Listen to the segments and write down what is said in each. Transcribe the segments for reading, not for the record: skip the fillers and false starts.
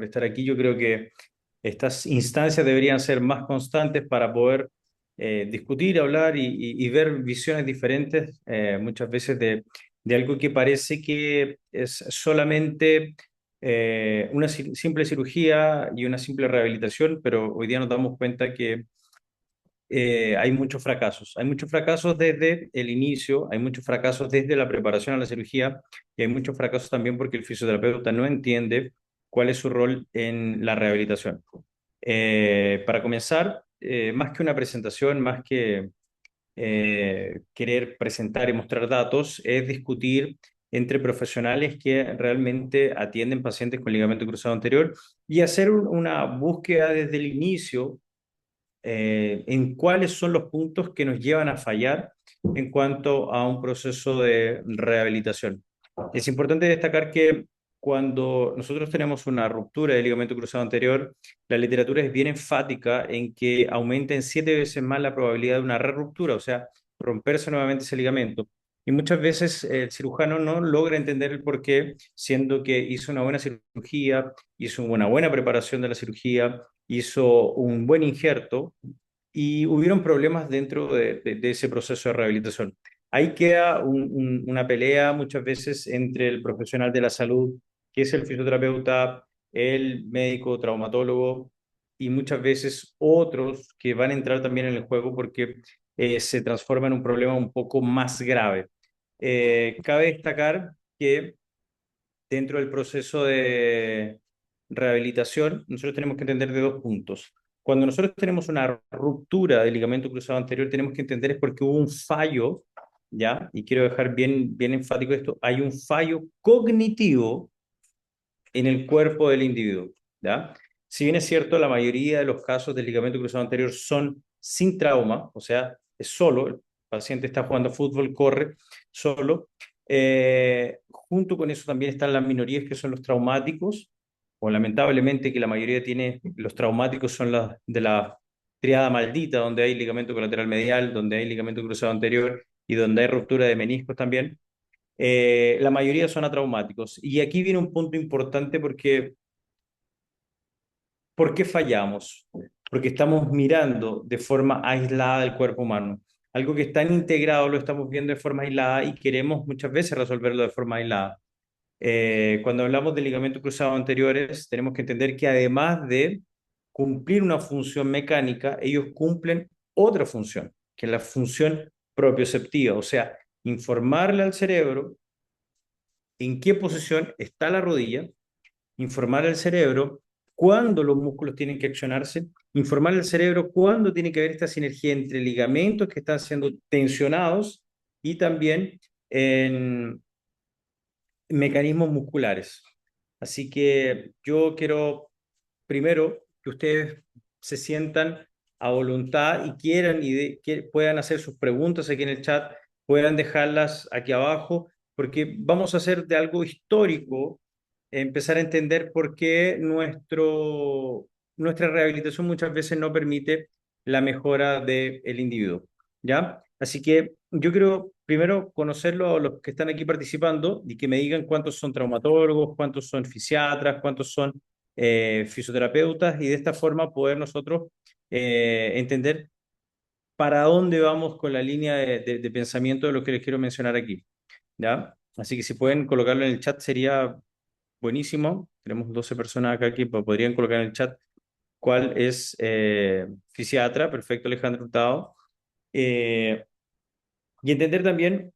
por estar aquí. Yo creo que estas instancias deberían ser más constantes para poder discutir, hablar y ver visiones diferentes, muchas veces de algo que parece que es solamente una simple cirugía y una simple rehabilitación, pero hoy día nos damos cuenta que hay muchos fracasos. Hay muchos fracasos desde el inicio, hay muchos fracasos desde la preparación a la cirugía y hay muchos fracasos también porque el fisioterapeuta no entiende cuál es su rol en la rehabilitación. Para comenzar, más que una presentación, más que querer presentar y mostrar datos, es discutir entre profesionales que realmente atienden pacientes con ligamento cruzado anterior y hacer una búsqueda desde el inicio en cuáles son los puntos que nos llevan a fallar en cuanto a un proceso de rehabilitación. Es importante destacar que cuando nosotros tenemos una ruptura del ligamento cruzado anterior, la literatura es bien enfática en que aumenta en 7 veces más la probabilidad de una re-ruptura, o sea, romperse nuevamente ese ligamento. Y muchas veces el cirujano no logra entender el porqué, siendo que hizo una buena cirugía, hizo una buena preparación de la cirugía, hizo un buen injerto y hubieron problemas dentro de ese proceso de rehabilitación. Ahí queda una pelea muchas veces entre el profesional de la salud, que es el fisioterapeuta, el médico, traumatólogo, y muchas veces otros que van a entrar también en el juego porque se transforma en un problema un poco más grave. Cabe destacar que dentro del proceso de rehabilitación, nosotros tenemos que entender de dos puntos. Cuando nosotros tenemos una ruptura del ligamento cruzado anterior, tenemos que entender es porque hubo un fallo, ¿ya? Y quiero dejar bien enfático esto, hay un fallo cognitivo en el cuerpo del individuo, ¿ya? Si bien es cierto, la mayoría de los casos del ligamento cruzado anterior son sin trauma, o sea, es solo, el paciente está jugando fútbol, corre solo. Junto con eso también están las minorías que son los traumáticos, o lamentablemente que la mayoría tiene, los traumáticos son las de la triada maldita, donde hay ligamento colateral medial, donde hay ligamento cruzado anterior y donde hay ruptura de meniscos también. La mayoría son atraumáticos. Y aquí viene un punto importante porque ¿por qué fallamos? Porque estamos mirando de forma aislada el cuerpo humano. Algo que está integrado lo estamos viendo de forma aislada y queremos muchas veces resolverlo de forma aislada. Cuando hablamos de ligamentos cruzados anteriores, tenemos que entender que además de cumplir una función mecánica, ellos cumplen otra función, que es la función propioceptiva, o sea, informarle al cerebro en qué posición está la rodilla, informar al cerebro cuándo los músculos tienen que accionarse, informar al cerebro cuándo tiene que haber esta sinergia entre ligamentos que están siendo tensionados y también en mecanismos musculares. Así que yo quiero primero que ustedes se sientan a voluntad y quieran que puedan hacer sus preguntas aquí en el chat, puedan dejarlas aquí abajo, porque vamos a hacer de algo histórico, empezar a entender por qué nuestra rehabilitación muchas veces no permite la mejora del individuo. ¿Ya? Así que yo quiero primero conocerlo a los que están aquí participando y que me digan cuántos son traumatólogos, cuántos son fisiatras, cuántos son fisioterapeutas y de esta forma poder nosotros entender para dónde vamos con la línea de pensamiento de lo que les quiero mencionar aquí. ¿Ya? Así que si pueden colocarlo en el chat sería buenísimo. Tenemos 12 personas acá que podrían colocar en el chat cuál es fisiatra, perfecto Alejandro Hurtado. Y entender también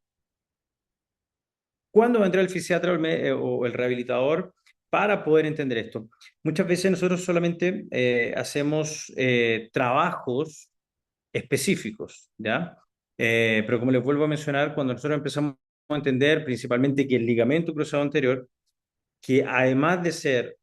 cuándo va a entrar el fisiatra o el rehabilitador para poder entender esto. Muchas veces nosotros solamente hacemos trabajos específicos, ¿ya? Pero como les vuelvo a mencionar, cuando nosotros empezamos a entender principalmente que el ligamento cruzado anterior, que además de ser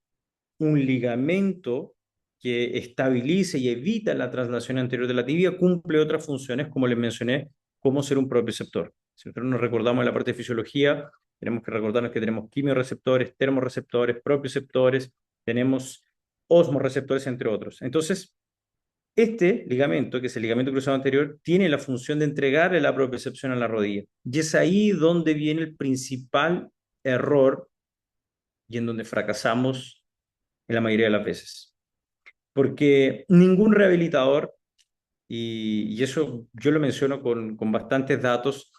un ligamento que estabilice y evita la traslación anterior de la tibia, cumple otras funciones, como les mencioné, como ser un propioceptor. Si nosotros nos recordamos en la parte de fisiología, tenemos que recordarnos que tenemos quimioreceptores, termorreceptores, propioceptores, tenemos osmoreceptores, entre otros. Entonces, este ligamento, que es el ligamento cruzado anterior, tiene la función de entregarle la propiocepción a la rodilla. Y es ahí donde viene el principal error y en donde fracasamos en la mayoría de las veces. Porque ningún rehabilitador, y eso yo lo menciono con bastantes datos,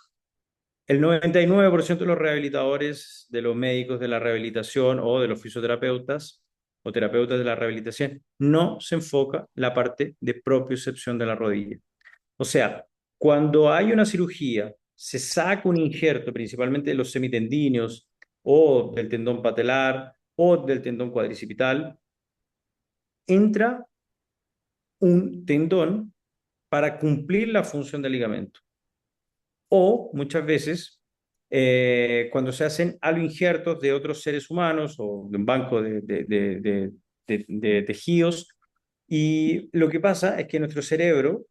el 99% de los rehabilitadores, de los médicos de la rehabilitación o de los fisioterapeutas o terapeutas de la rehabilitación, no se enfoca la parte de propiocepción de la rodilla. O sea, cuando hay una cirugía, se saca un injerto, principalmente de los semitendíneos o del tendón patelar o del tendón cuadricipital, entra un tendón para cumplir la función del ligamento. O muchas veces, cuando se hacen aloinjertos de otros seres humanos o de un banco de tejidos, y lo que pasa es que nuestro cerebro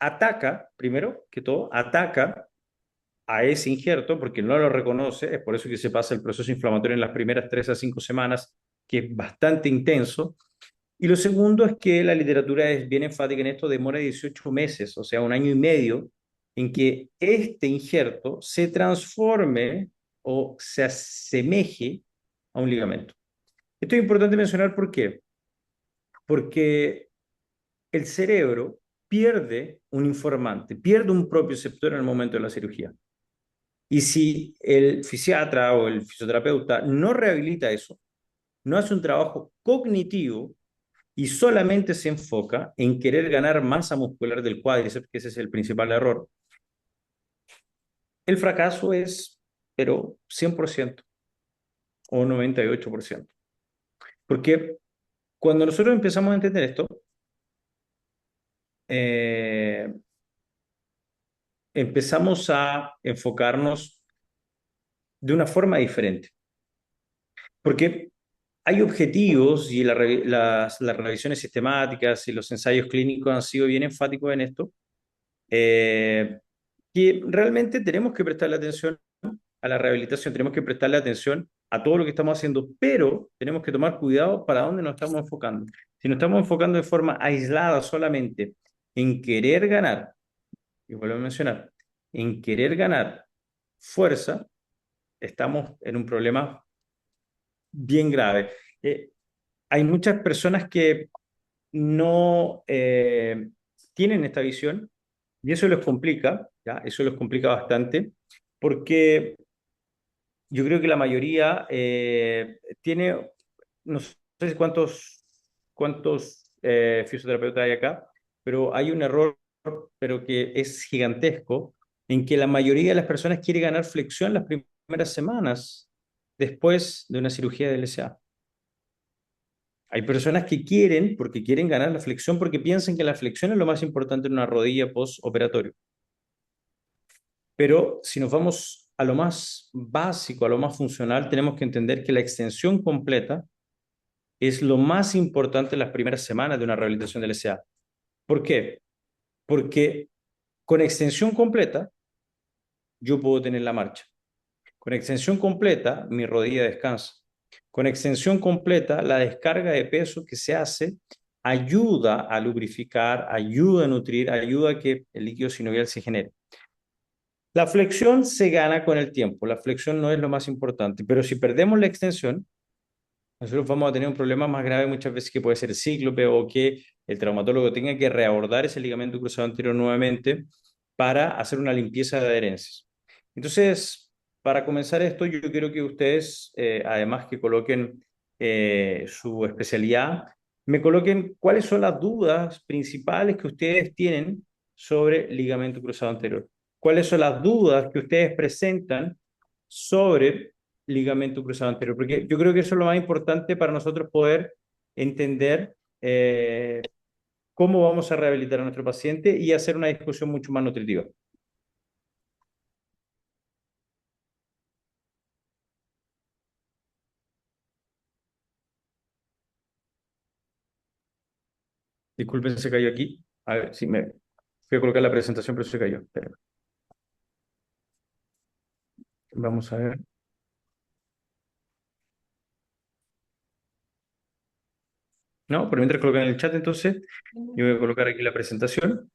ataca, primero que todo, ataca a ese injerto porque no lo reconoce, es por eso que se pasa el proceso inflamatorio en las primeras 3 a 5 semanas, que es bastante intenso. Y lo segundo es que la literatura es bien enfática en esto, demora 18 meses, o sea, un año y medio, en que este injerto se transforme o se asemeje a un ligamento. Esto es importante mencionar, ¿por qué? Porque el cerebro pierde un informante, pierde un propioceptor en el momento de la cirugía. Y si el fisiatra o el fisioterapeuta no rehabilita eso, no hace un trabajo cognitivo y solamente se enfoca en querer ganar masa muscular del cuádriceps, que ese es el principal error, el fracaso es, pero 100% o 98%. Porque cuando nosotros empezamos a entender esto, eh, empezamos a enfocarnos de una forma diferente. Porque hay objetivos y las revisiones sistemáticas y los ensayos clínicos han sido bien enfáticos en esto, eh, que realmente tenemos que prestarle atención a la rehabilitación, tenemos que prestarle atención a todo lo que estamos haciendo, pero tenemos que tomar cuidado para dónde nos estamos enfocando. Si nos estamos enfocando de forma aislada solamente en querer ganar, y vuelvo a mencionar, en querer ganar fuerza, estamos en un problema bien grave. Eh, Hay muchas personas que no tienen esta visión y eso les complica, ¿ya? Eso les complica bastante, porque yo creo que la mayoría tiene, no sé cuántos fisioterapeutas hay acá, pero hay un error, pero que es gigantesco, en que la mayoría de las personas quiere ganar flexión las primeras semanas después de una cirugía de LSA. Hay personas que quieren, porque quieren ganar la flexión, porque piensan que la flexión es lo más importante en una rodilla postoperatorio. Pero si nos vamos a lo más básico, a lo más funcional, tenemos que entender que la extensión completa es lo más importante en las primeras semanas de una rehabilitación del LSA. ¿Por qué? Porque con extensión completa yo puedo tener la marcha. Con extensión completa mi rodilla descansa. Con extensión completa la descarga de peso que se hace ayuda a lubrificar, ayuda a nutrir, ayuda a que el líquido sinovial se genere. La flexión se gana con el tiempo, la flexión no es lo más importante, pero si perdemos la extensión, nosotros vamos a tener un problema más grave muchas veces que puede ser cíclope o que el traumatólogo tenga que reabordar ese ligamento cruzado anterior nuevamente para hacer una limpieza de adherencias. Entonces, para comenzar esto, yo quiero que ustedes, además que coloquen su especialidad, me coloquen cuáles son las dudas principales que ustedes tienen sobre ligamento cruzado anterior. ¿Cuáles son las dudas que ustedes presentan sobre ligamento cruzado anterior? Porque yo creo que eso es lo más importante para nosotros poder entender cómo vamos a rehabilitar a nuestro paciente y hacer una discusión mucho más nutritiva. Disculpen, se cayó aquí. A ver, sí, me fui a colocar la presentación, pero se cayó. Espera. Vamos a ver. No, por mientras colocan en el chat, entonces, yo voy a colocar aquí la presentación.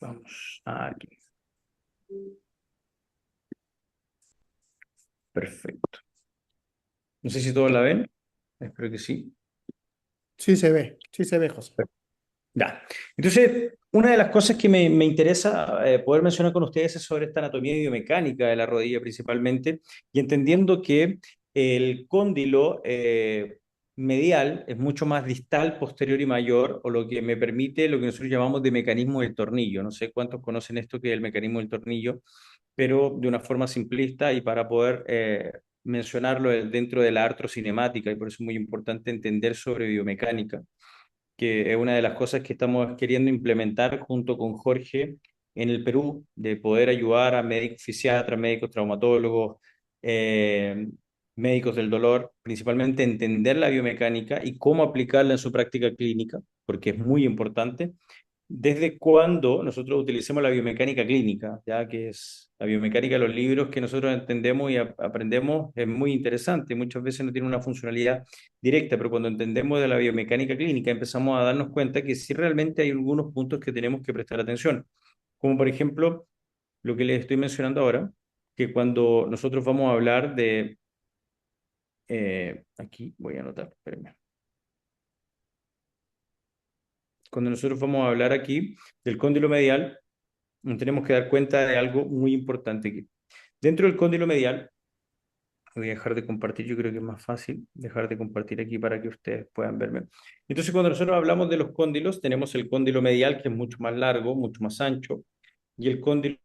Vamos aquí. Perfecto. No sé si todos la ven. Espero que sí. Sí se ve, José. Ya. Entonces, una de las cosas que me interesa poder mencionar con ustedes es sobre esta anatomía biomecánica de la rodilla principalmente, y entendiendo que el cóndilo medial es mucho más distal, posterior y mayor, o lo que me permite lo que nosotros llamamos de mecanismo del tornillo. No sé cuántos conocen esto que es el mecanismo del tornillo, pero de una forma simplista y para poder mencionarlo dentro de la artrocinemática, y por eso es muy importante entender sobre biomecánica, que es una de las cosas que estamos queriendo implementar junto con Jorge en el Perú, de poder ayudar a médicos fisiatras, médicos traumatólogos, eh, médicos del dolor, principalmente entender la biomecánica y cómo aplicarla en su práctica clínica, porque es muy importante. ¿Desde cuándo nosotros utilicemos la biomecánica clínica? Ya que es la biomecánica de los libros que nosotros entendemos y aprendemos es muy interesante. Muchas veces no tiene una funcionalidad directa, pero cuando entendemos de la biomecánica clínica empezamos a darnos cuenta que sí realmente hay algunos puntos que tenemos que prestar atención. Como por ejemplo lo que les estoy mencionando ahora, que cuando nosotros vamos a hablar de... aquí voy a anotar, espérenme. Cuando nosotros vamos a hablar aquí del cóndilo medial, nos tenemos que dar cuenta de algo muy importante aquí. Dentro del cóndilo medial, voy a dejar de compartir, yo creo que es más fácil dejar de compartir aquí para que ustedes puedan verme. Entonces, cuando nosotros hablamos de los cóndilos, tenemos el cóndilo medial, que es mucho más largo, mucho más ancho, y el cóndilo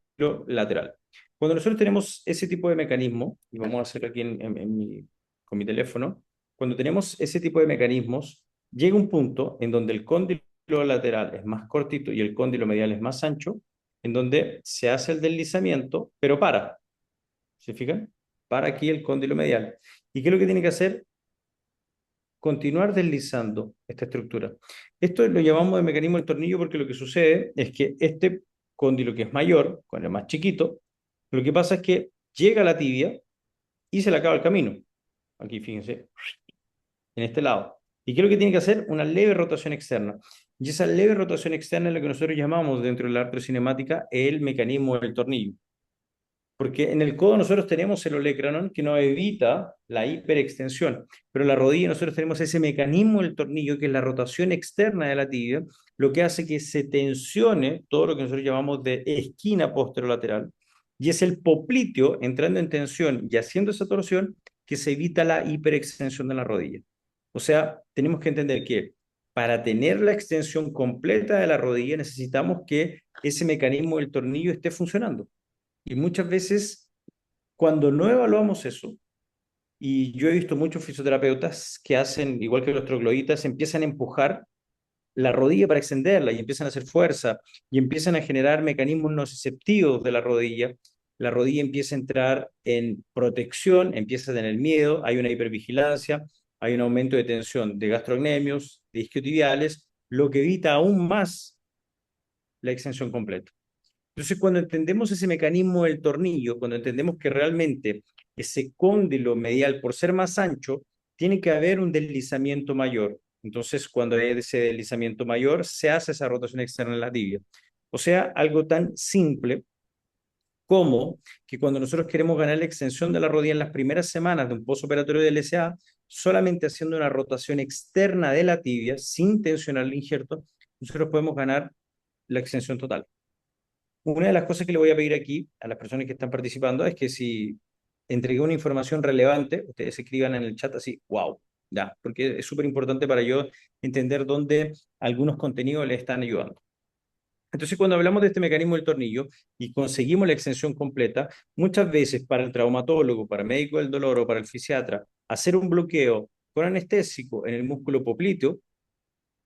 lateral. Cuando nosotros tenemos ese tipo de mecanismo, y vamos a hacerlo aquí con mi teléfono, cuando tenemos ese tipo de mecanismos, llega un punto en donde el cóndilo lateral es más cortito y el cóndilo medial es más ancho, en donde se hace el deslizamiento, pero para. ¿Se fijan? Para aquí el cóndilo medial. ¿Y qué es lo que tiene que hacer? Continuar deslizando esta estructura. Esto lo llamamos de mecanismo del tornillo porque lo que sucede es que este cóndilo que es mayor, con el más chiquito, lo que pasa es que llega a la tibia y se le acaba el camino. Aquí fíjense, en este lado. ¿Y qué es lo que tiene que hacer? Una leve rotación externa. Y esa leve rotación externa es lo que nosotros llamamos dentro de la artrocinemática el mecanismo del tornillo. Porque en el codo nosotros tenemos el olecranon que nos evita la hiperextensión, pero en la rodilla nosotros tenemos ese mecanismo del tornillo que es la rotación externa de la tibia, lo que hace que se tensione todo lo que nosotros llamamos de esquina posterolateral, y es el popliteo entrando en tensión y haciendo esa torsión que se evita la hiperextensión de la rodilla. O sea, tenemos que entender que para tener la extensión completa de la rodilla necesitamos que ese mecanismo del tornillo esté funcionando. Y muchas veces, cuando no evaluamos eso, y yo he visto muchos fisioterapeutas que hacen, igual que los trogloditas, empiezan a empujar la rodilla para extenderla y empiezan a hacer fuerza y empiezan a generar mecanismos nociceptivos de la rodilla empieza a entrar en protección, empieza a tener miedo, hay una hipervigilancia, hay un aumento de tensión de gastrocnemios, de isquiotibiales, lo que evita aún más la extensión completa. Entonces, cuando entendemos ese mecanismo del tornillo, cuando entendemos que realmente ese cóndilo medial, por ser más ancho, tiene que haber un deslizamiento mayor. Entonces, cuando hay ese deslizamiento mayor, se hace esa rotación externa en la tibia. O sea, algo tan simple como que cuando nosotros queremos ganar la extensión de la rodilla en las primeras semanas de un postoperatorio de LSA, solamente haciendo una rotación externa de la tibia, sin tensionar el injerto, nosotros podemos ganar la extensión total. Una de las cosas que le voy a pedir aquí a las personas que están participando es que si entregué una información relevante, ustedes escriban en el chat así, wow, ya, porque es súper importante para yo entender dónde algunos contenidos le están ayudando. Entonces, cuando hablamos de este mecanismo del tornillo y conseguimos la extensión completa, muchas veces para el traumatólogo, para el médico del dolor o para el fisiatra, hacer un bloqueo con anestésico en el músculo popliteo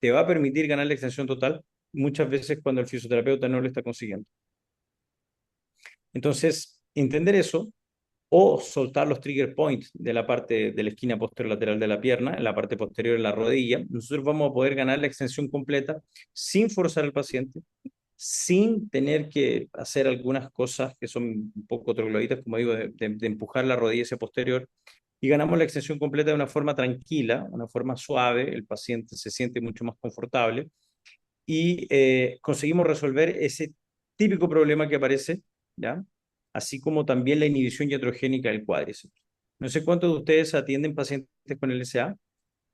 te va a permitir ganar la extensión total, muchas veces cuando el fisioterapeuta no lo está consiguiendo. Entonces, entender eso o soltar los trigger points de la parte de la esquina posterolateral de la pierna, en la parte posterior de la rodilla, nosotros vamos a poder ganar la extensión completa sin forzar al paciente, sin tener que hacer algunas cosas que son un poco trogloditas, como digo, de empujar la rodilla hacia posterior, y ganamos la extensión completa de una forma tranquila, una forma suave, el paciente se siente mucho más confortable y conseguimos resolver ese típico problema que aparece, ¿ya? Así como también la inhibición iatrogénica del cuádriceps. No sé cuántos de ustedes atienden pacientes con LSA.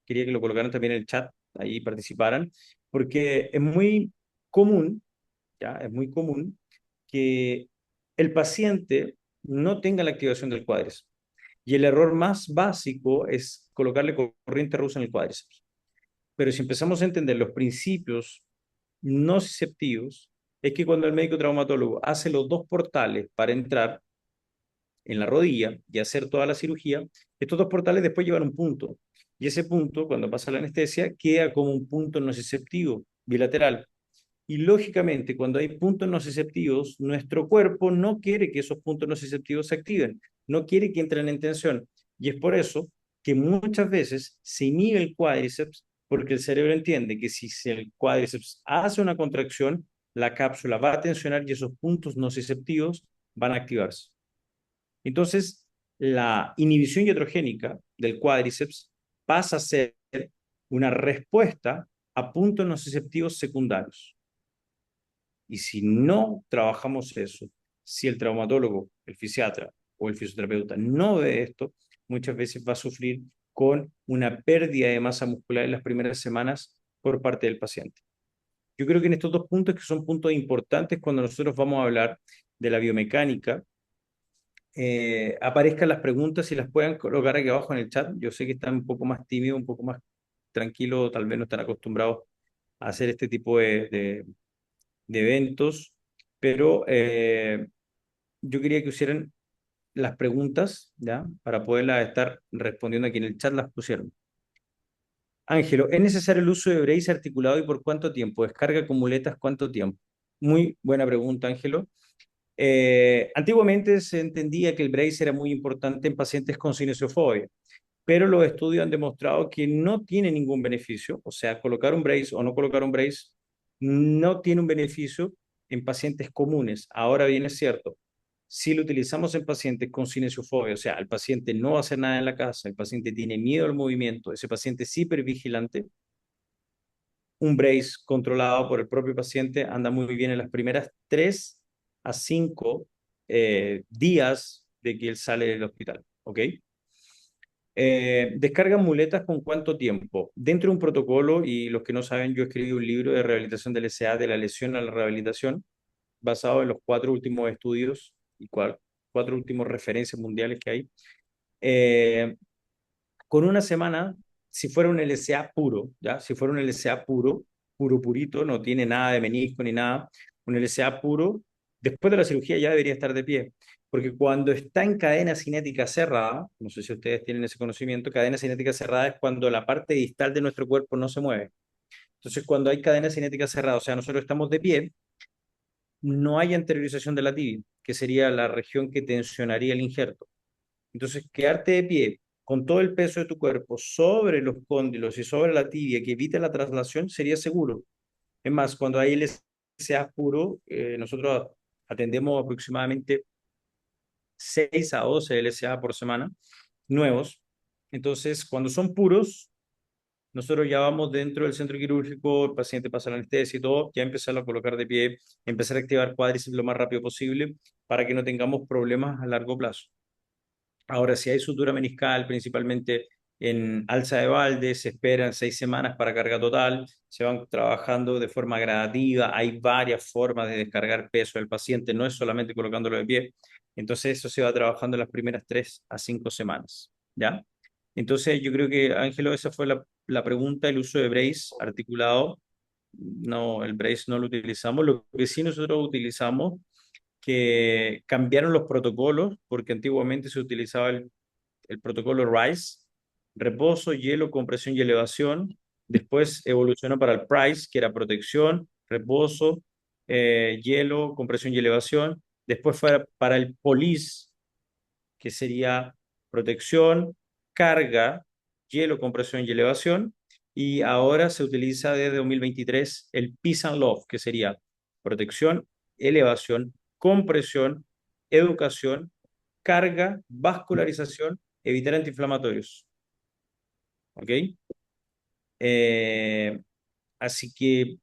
Quería que lo colocaran también en el chat, ahí participaran, porque es muy común, ya, es muy común que el paciente no tenga la activación del cuádriceps. Y el error más básico es colocarle corriente rusa en el cuádriceps. Pero si empezamos a entender los principios nociceptivos, es que cuando el médico traumatólogo hace los dos portales para entrar en la rodilla y hacer toda la cirugía, estos dos portales después llevan un punto. Y ese punto, cuando pasa la anestesia, queda como un punto nociceptivo bilateral. Y lógicamente, cuando hay puntos nociceptivos, nuestro cuerpo no quiere que esos puntos nociceptivos se activen, no quiere que entren en tensión. Y es por eso que muchas veces se inhibe el cuádriceps, porque el cerebro entiende que si el cuádriceps hace una contracción, la cápsula va a tensionar y esos puntos nociceptivos van a activarse. Entonces, la inhibición iatrogénica del cuádriceps pasa a ser una respuesta a puntos nociceptivos secundarios. Y si no trabajamos eso, si el traumatólogo, el fisiatra o el fisioterapeuta no ve esto, muchas veces va a sufrir con una pérdida de masa muscular en las primeras semanas por parte del paciente. Yo creo que en estos dos puntos, que son puntos importantes cuando nosotros vamos a hablar de la biomecánica, aparezcan las preguntas y las puedan colocar aquí abajo en el chat. Yo sé que están un poco más tímidos, un poco más tranquilos, tal vez no están acostumbrados a hacer este tipo de eventos, pero yo quería que hicieran las preguntas, ¿ya? Para poderlas estar respondiendo aquí en el chat, las pusieron. Ángelo, ¿es necesario el uso de brace articulado y por cuánto tiempo? ¿Descarga con muletas cuánto tiempo? Muy buena pregunta, Ángelo. Antiguamente se entendía que el brace era muy importante en pacientes con cinesiofobia, pero los estudios han demostrado que no tiene ningún beneficio, o sea, colocar un brace o no colocar un brace no tiene un beneficio en pacientes comunes. Ahora bien, es cierto, si lo utilizamos en pacientes con cinesiofobia, o sea, el paciente no va a hacer nada en la casa, el paciente tiene miedo al movimiento, ese paciente es hipervigilante, un brace controlado por el propio paciente anda muy bien en las primeras 3 a 5 días de que él sale del hospital, ¿ok? ¿Descargan muletas con cuánto tiempo? Dentro de un protocolo, y los que no saben, yo escribí un libro de rehabilitación del SA, de la lesión a la rehabilitación, basado en los 4 últimos estudios y 4 últimos referencias mundiales que hay. Eh, con una semana, si fuera un LCA puro, ¿ya? Si fuera un LCA puro, puro purito, no tiene nada de menisco ni nada, un LCA puro, después de la cirugía ya debería estar de pie. Porque cuando está en cadena cinética cerrada, no sé si ustedes tienen ese conocimiento, cadena cinética cerrada es cuando la parte distal de nuestro cuerpo no se mueve. Entonces, cuando hay cadena cinética cerrada, o sea, nosotros estamos de pie, no hay anteriorización de la tibia, que sería la región que tensionaría el injerto. Entonces, quedarte de pie con todo el peso de tu cuerpo sobre los cóndilos y sobre la tibia que evite la traslación sería seguro. Es más, cuando hay LSA puro, nosotros atendemos aproximadamente 6 a 12 LSA por semana nuevos. Entonces, cuando son puros, nosotros ya vamos dentro del centro quirúrgico, el paciente pasa la anestesia y todo, ya empezarlo a colocar de pie, empezar a activar cuádriceps lo más rápido posible para que no tengamos problemas a largo plazo. Ahora, si hay sutura meniscal, principalmente en alza de balde, se esperan 6 semanas para carga total, se van trabajando de forma gradativa, hay varias formas de descargar peso del paciente, no es solamente colocándolo de pie, entonces eso se va trabajando las primeras 3 a 5 semanas, ¿ya? Entonces yo creo que, Ángelo, esa fue la pregunta, el uso de brace articulado, no, el brace no lo utilizamos, lo que sí nosotros utilizamos que cambiaron los protocolos, porque antiguamente se utilizaba el protocolo RISE, reposo, hielo, compresión y elevación. Después evolucionó para el PRICE, que era protección, reposo, hielo, compresión y elevación. Después fue para el POLIS, que sería protección, carga, hielo, compresión y elevación. Y ahora se utiliza desde 2023 el Peace and Love, que sería protección, elevación, compresión, educación, carga, vascularización, evitar antiinflamatorios. ¿Ok? Eh, así que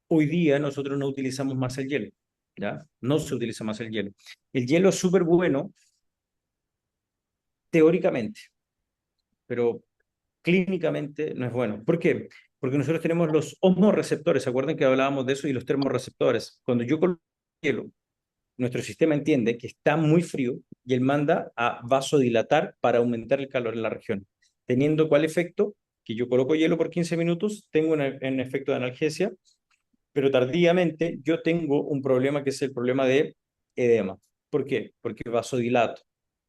hoy día nosotros no utilizamos más el hielo. ¿Ya? No se utiliza más el hielo. El hielo es súper bueno teóricamente, pero clínicamente no es bueno. ¿Por qué? Porque nosotros tenemos los osmoreceptores, ¿se acuerdan que hablábamos de eso? Y los termorreceptores. Cuando yo coloco hielo, nuestro sistema entiende que está muy frío y él manda a vasodilatar para aumentar el calor en la región. Teniendo cuál efecto, que yo coloco hielo por 15 minutos, tengo un efecto de analgesia, pero tardíamente yo tengo un problema que es el problema de edema. ¿Por qué? Porque vasodilato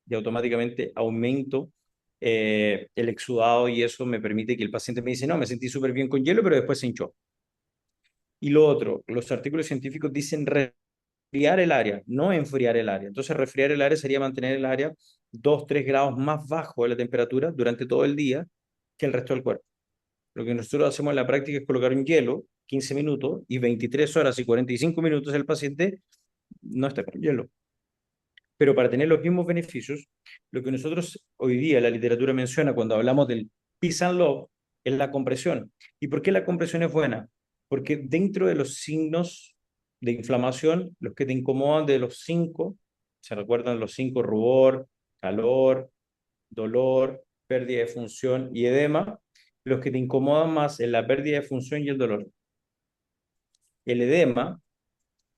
y automáticamente aumento el exudado y eso me permite que el paciente me dice, no, me sentí súper bien con hielo, pero después se hinchó. Y lo otro, los artículos científicos dicen resfriar el área, no enfriar el área. Entonces, resfriar el área sería mantener el área 2, 3 grados más bajo de la temperatura durante todo el día que el resto del cuerpo. Lo que nosotros hacemos en la práctica es colocar un hielo, 15 minutos, y 23 horas y 45 minutos el paciente no está con hielo. Pero para tener los mismos beneficios, lo que nosotros hoy día la literatura menciona cuando hablamos del peace and love es la compresión. ¿Y por qué la compresión es buena? Porque dentro de los signos de inflamación, los que te incomodan de los cinco, se recuerdan los cinco: rubor, calor, dolor, pérdida de función y edema. Los que te incomodan más es la pérdida de función y el dolor. El edema,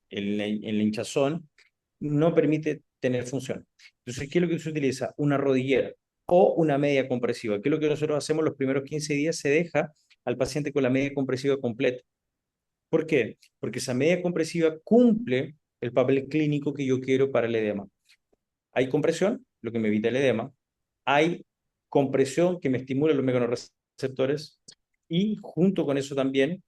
el hinchazón, no permite tener función. Entonces, ¿qué es lo que se utiliza? Una rodillera o una media compresiva. ¿Qué es lo que nosotros hacemos los primeros 15 días? Se deja al paciente con la media compresiva completa. ¿Por qué? Porque esa media compresiva cumple el papel clínico que yo quiero para el edema. Hay compresión, lo que me evita el edema. Hay compresión que me estimula los mecanorreceptores. Y junto con eso también,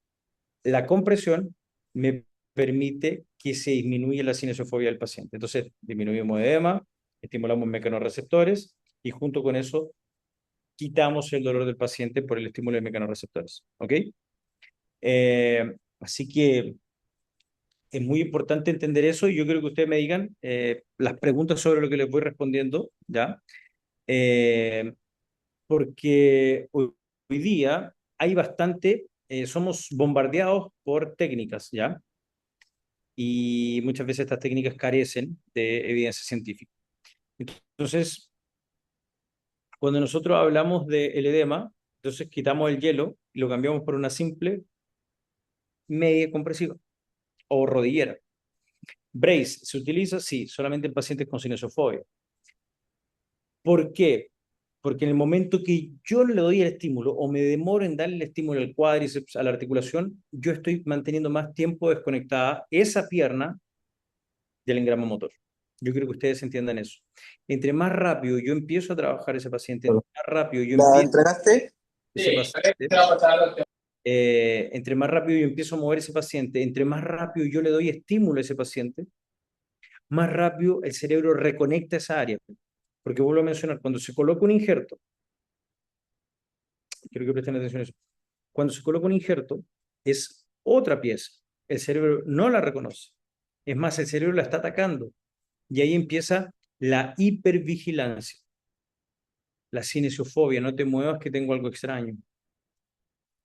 la compresión me permite que se disminuya la cinesiofobia del paciente. Entonces, disminuimos edema, estimulamos mecanorreceptores y junto con eso quitamos el dolor del paciente por el estímulo de mecanorreceptores. ¿Ok? Así que es muy importante entender eso y yo quiero que ustedes me digan las preguntas sobre lo que les voy respondiendo, ¿ya? Eh, porque hoy día hay bastante, somos bombardeados por técnicas, ¿ya? Y muchas veces estas técnicas carecen de evidencia científica. Entonces, cuando nosotros hablamos del edema, entonces quitamos el hielo y lo cambiamos por una simple media compresiva o rodillera. Brace se utiliza, sí, solamente en pacientes con cinesiofobia. ¿Por qué? Porque en el momento que yo le doy el estímulo o me demoro en darle el estímulo al cuádriceps, a la articulación, yo estoy manteniendo más tiempo desconectada esa pierna del engrama motor. Yo quiero que ustedes entiendan eso. Entre más rápido yo empiezo a trabajar ese paciente, entre más rápido yo ¿La empiezo entregaste? ese paciente, entre más rápido yo empiezo a mover ese paciente, entre más rápido yo le doy estímulo a ese paciente, más rápido el cerebro reconecta esa área. Porque vuelvo a mencionar, cuando se coloca un injerto, quiero que presten atención a eso, cuando se coloca un injerto es otra pieza, el cerebro no la reconoce, es más, el cerebro la está atacando y ahí empieza la hipervigilancia, la cinesiofobia, no te muevas que tengo algo extraño.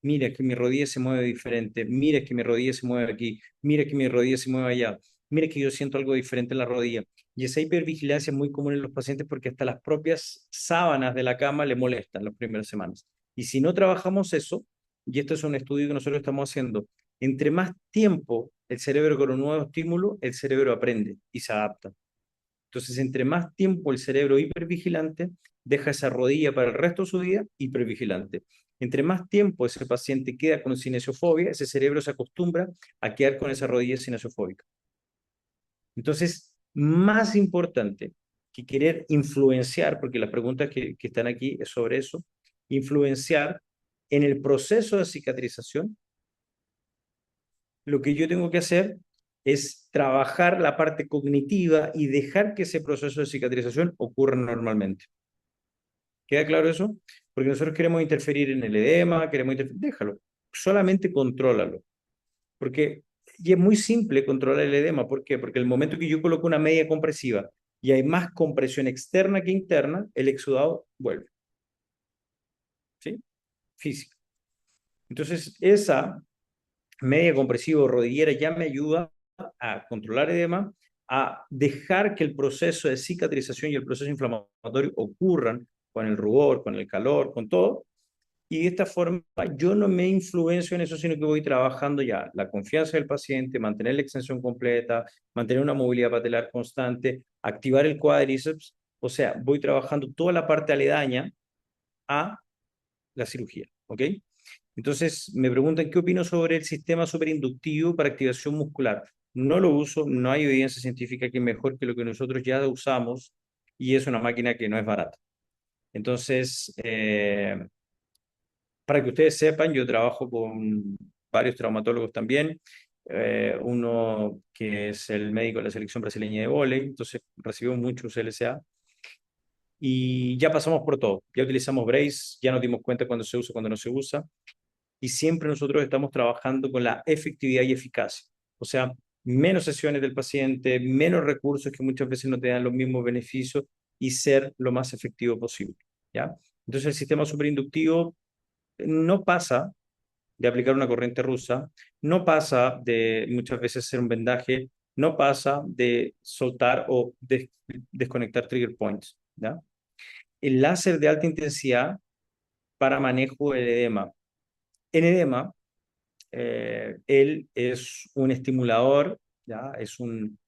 Mira que mi rodilla se mueve diferente, mira que mi rodilla se mueve aquí, mira que mi rodilla se mueve allá, mira que yo siento algo diferente en la rodilla. Y esa hipervigilancia es muy común en los pacientes porque hasta las propias sábanas de la cama le molestan las primeras semanas. Y si no trabajamos eso, y esto es un estudio que nosotros estamos haciendo, entre más tiempo el cerebro con un nuevo estímulo, el cerebro aprende y se adapta. Entonces, entre más tiempo el cerebro hipervigilante, deja esa rodilla para el resto de su vida hipervigilante. Entre más tiempo ese paciente queda con cinesiofobia, ese cerebro se acostumbra a quedar con esa rodilla cinesiofóbica. Entonces, más importante que querer influenciar, porque las preguntas que están aquí es sobre eso, influenciar en el proceso de cicatrización, lo que yo tengo que hacer es trabajar la parte cognitiva y dejar que ese proceso de cicatrización ocurra normalmente. ¿Queda claro eso? Porque nosotros queremos interferir en el edema, queremos interferir, déjalo, solamente contrólalo. Porque, y es muy simple controlar el edema, ¿por qué? Porque el momento que yo coloco una media compresiva y hay más compresión externa que interna, el exudado vuelve. ¿Sí? Física. Entonces, esa media compresiva o rodillera ya me ayuda a controlar edema, a dejar que el proceso de cicatrización y el proceso inflamatorio ocurran con el rubor, con el calor, con todo. Y de esta forma yo no me influencio en eso, sino que voy trabajando ya la confianza del paciente, mantener la extensión completa, mantener una movilidad patelar constante, activar el cuádriceps. O sea, voy trabajando toda la parte aledaña a la cirugía. ¿Ok? Entonces, me preguntan qué opino sobre el sistema superinductivo para activación muscular. No lo uso, no hay evidencia científica que es mejor que lo que nosotros ya usamos y es una máquina que no es barata. Entonces, para que ustedes sepan, yo trabajo con varios traumatólogos también, uno que es el médico de la selección brasileña de vóley, entonces recibimos muchos LSA y ya pasamos por todo. Ya utilizamos brace, ya nos dimos cuenta cuando se usa, cuando no se usa y siempre nosotros estamos trabajando con la efectividad y eficacia. O sea, menos sesiones del paciente, menos recursos que muchas veces no te dan los mismos beneficios y ser lo más efectivo posible. ¿Ya? Entonces el sistema superinductivo no pasa de aplicar una corriente rusa, no pasa de muchas veces hacer un vendaje, no pasa de soltar o desconectar trigger points. ¿Ya? El láser de alta intensidad para manejo del edema. En edema, él es un estimulador, ¿ya? Es un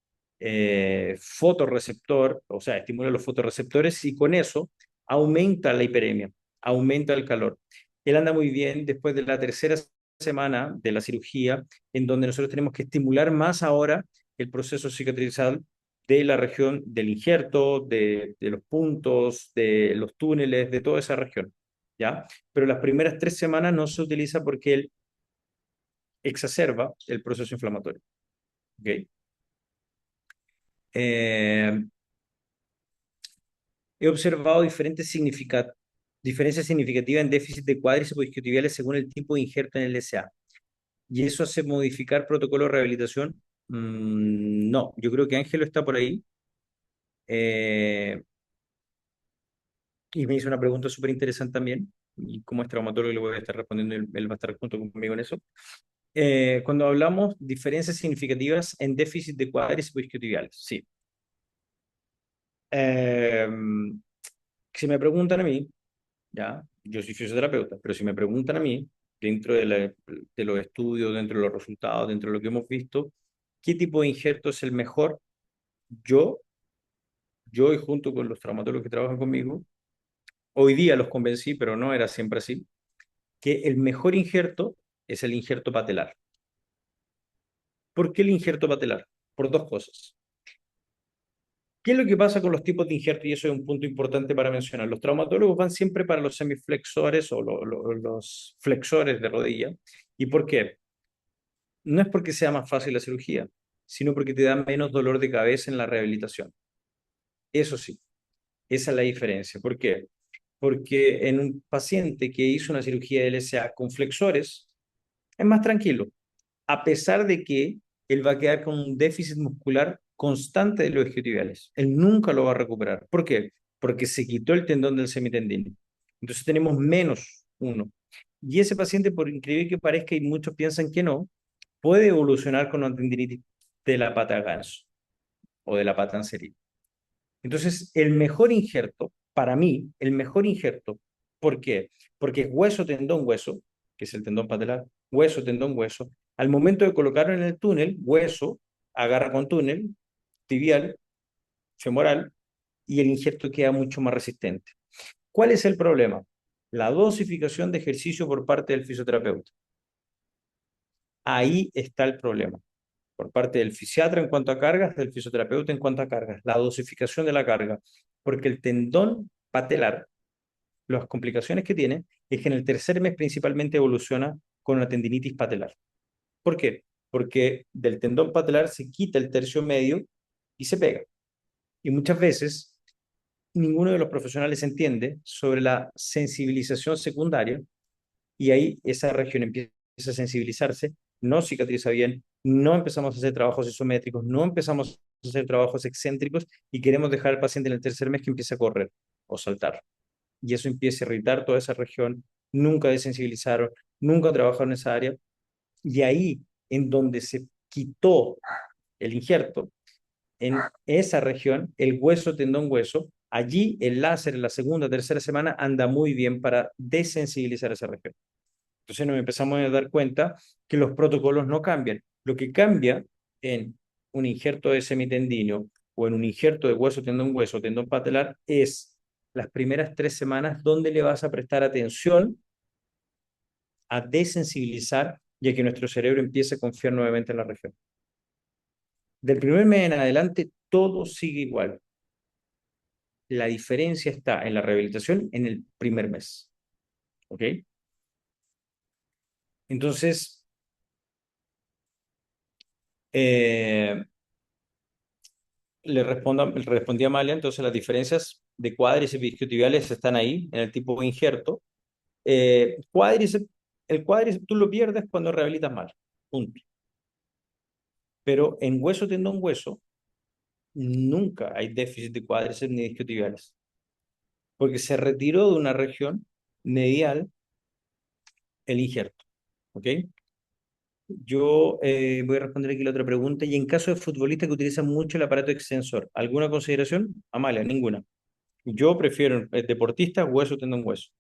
fotorreceptor, o sea, estimula los fotorreceptores y con eso aumenta la hiperemia, aumenta el calor. Él anda muy bien después de la tercera semana de la cirugía, en donde nosotros tenemos que estimular más ahora el proceso cicatrizal de la región del injerto, de los puntos, de los túneles, de toda esa región, ¿ya? Pero las primeras 3 semanas no se utiliza porque él exacerba el proceso inflamatorio. ¿Okay? Eh, He observado diferencias significativas en déficit de cuádriceps isquiotibiales según el tipo de injerto en el LSA. ¿Y eso hace modificar protocolo de rehabilitación? No, yo creo que Ángelo está por ahí. Eh, y me hizo una pregunta súper interesante también. Y como es traumatólogo, le voy a estar respondiendo, él va a estar junto conmigo en eso. Cuando hablamos diferencias significativas en déficit de cuádriceps isquiotibiales, sí. Eh, si me preguntan a mí, ya, yo soy fisioterapeuta, pero si me preguntan a mí, dentro de los estudios, dentro de los resultados, dentro de lo que hemos visto, ¿qué tipo de injerto es el mejor? Yo, yo y junto con los traumatólogos que trabajan conmigo, hoy día los convencí, pero no era siempre así, que el mejor injerto es el injerto patelar. ¿Por qué el injerto patelar? Por dos cosas. ¿Qué es lo que pasa con los tipos de injerto? Y eso es un punto importante para mencionar. Los traumatólogos van siempre para los semiflexores o los flexores de rodilla. ¿Y por qué? No es porque sea más fácil la cirugía, sino porque te da menos dolor de cabeza en la rehabilitación. Eso sí, esa es la diferencia. ¿Por qué? Porque en un paciente que hizo una cirugía de LSA con flexores, es más tranquilo, a pesar de que él va a quedar con un déficit muscular constante de los isquiotibiales. Él nunca lo va a recuperar. ¿Por qué? Porque se quitó el tendón del semitendino. Entonces tenemos menos uno. Y ese paciente, por increíble que parezca, y muchos piensan que no, puede evolucionar con una tendinitis de la pata ganso o de la pata anterior. Entonces, el mejor injerto, para mí, el mejor injerto, ¿por qué? Porque es hueso, tendón, hueso, que es el tendón patelar, hueso, tendón, hueso. Al momento de colocarlo en el túnel, hueso agarra con túnel, tibial, femoral, y el injerto queda mucho más resistente. ¿Cuál es el problema? La dosificación de ejercicio por parte del fisioterapeuta. Ahí está el problema. Por parte del fisiatra en cuanto a cargas, del fisioterapeuta en cuanto a cargas, la dosificación de la carga, porque el tendón patelar, las complicaciones que tiene, es que en el tercer mes principalmente evoluciona con una tendinitis patelar. ¿Por qué? Porque del tendón patelar se quita el tercio medio y se pega. Y muchas veces ninguno de los profesionales entiende sobre la sensibilización secundaria y ahí esa región empieza a sensibilizarse, no cicatriza bien, no empezamos a hacer trabajos isométricos, no empezamos a hacer trabajos excéntricos y queremos dejar al paciente en el tercer mes que empiece a correr o saltar. Y eso empieza a irritar toda esa región, nunca desensibilizaron, nunca trabajaron en esa área y ahí en donde se quitó el injerto, en esa región, el hueso, tendón, hueso, allí el láser en la segunda, tercera semana anda muy bien para desensibilizar esa región. Entonces nos empezamos a dar cuenta que los protocolos no cambian. Lo que cambia en un injerto de semitendíneo o en un injerto de hueso, tendón patelar, es las primeras 3 semanas donde le vas a prestar atención a desensibilizar y a que nuestro cerebro empiece a confiar nuevamente en la región. Del primer mes en adelante, todo sigue igual. La diferencia está en la rehabilitación en el primer mes. ¿Ok? Entonces, eh, respondí a Amalia, entonces las diferencias de cuádriceps y isquiotibiales están ahí, en el tipo de injerto. Cuádriceps, el cuádriceps tú lo pierdes cuando rehabilitas mal, punto. Pero en hueso, tendón, hueso, nunca hay déficit de cuádriceps ni de isquiotibiales, porque se retiró de una región medial el injerto. ¿Ok? Yo voy a responder aquí la otra pregunta. Y en caso de futbolistas que utilizan mucho el aparato extensor, ¿alguna consideración? Amalia, ninguna. Yo prefiero deportistas, hueso, tendón, hueso.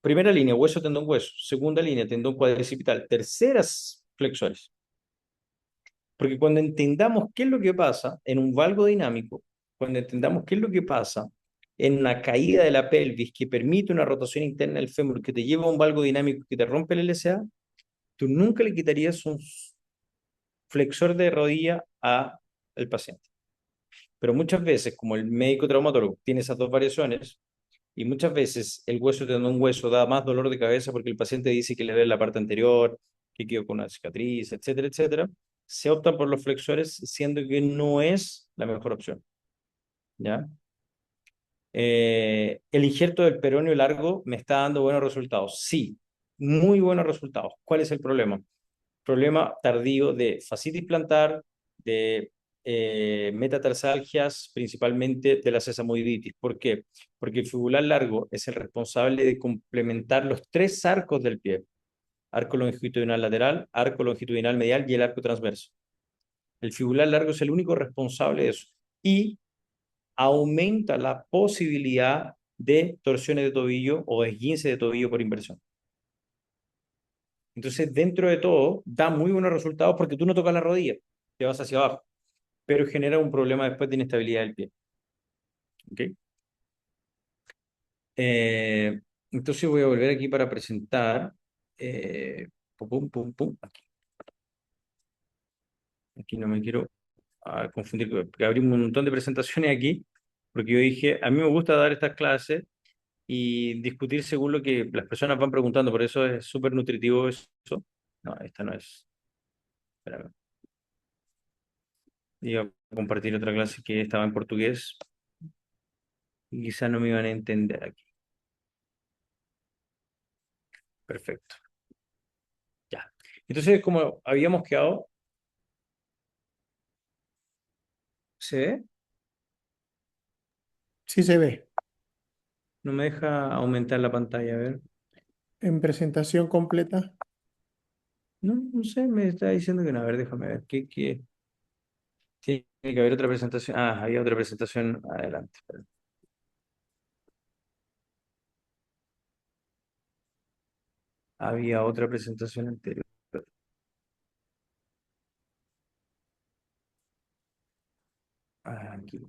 Primera línea, hueso, tendón, hueso. Segunda línea, tendón cuadricipital. Terceras, flexores. Porque cuando entendamos qué es lo que pasa en un valgo dinámico, cuando entendamos qué es lo que pasa en una caída de la pelvis que permite una rotación interna del fémur que te lleva a un valgo dinámico que te rompe el LCA, tú nunca le quitarías un flexor de rodilla al paciente. Pero muchas veces, como el médico traumatólogo tiene esas dos variaciones, y muchas veces el hueso tendón hueso da más dolor de cabeza porque el paciente dice que le duele la parte anterior, que quedó con una cicatriz, etcétera, etcétera, se optan por los flexores, siendo que no es la mejor opción. ¿Ya? El injerto del peroneo largo me está dando buenos resultados. Sí, muy buenos resultados. ¿Cuál es el problema? Problema tardío de fascitis plantar, de metatarsalgias, principalmente de la sesamoiditis. ¿Por qué? Porque el fibular largo es el responsable de complementar los 3 arcos del pie: arco longitudinal lateral, arco longitudinal medial y el arco transverso. El fibular largo es el único responsable de eso y aumenta la posibilidad de torsiones de tobillo o esguince de tobillo por inversión. Entonces, dentro de todo, da muy buenos resultados porque tú no tocas la rodilla, te vas hacia abajo, pero genera un problema después de inestabilidad del pie. ¿Ok? Eh, entonces voy a volver aquí para presentar. Pum, pum, pum, pum, aquí. Aquí no me quiero confundir, porque abrí un montón de presentaciones aquí, porque yo dije, a mí me gusta dar estas clases y discutir según lo que las personas van preguntando, por eso es súper nutritivo eso. No, esta no es. Espérame. Iba a compartir otra clase que estaba en portugués y quizás no me iban a entender aquí. Perfecto. Ya. Entonces, como habíamos quedado, ¿se ve? Sí se ve. No me deja aumentar la pantalla, a ver. En presentación completa. No, no sé, me está diciendo que no. A ver, déjame ver. ¿Qué? Tiene que haber otra presentación. Ah, había otra presentación adelante. Espera. Había otra presentación anterior. Ah, aquí.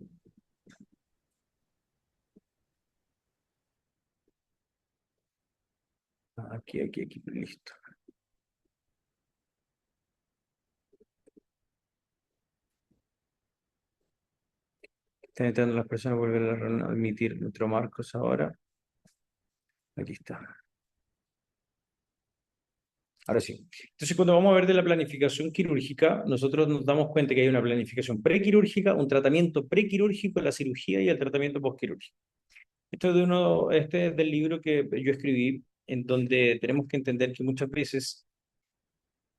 Aquí. Listo. Están entrando las personas a volver a admitir nuestro Marcos ahora. Aquí está. Ahora sí. Entonces, cuando vamos a ver de la planificación quirúrgica, nosotros nos damos cuenta que hay una planificación prequirúrgica, un tratamiento prequirúrgico, la cirugía y el tratamiento postquirúrgico. Este es del libro que yo escribí, en donde tenemos que entender que muchas veces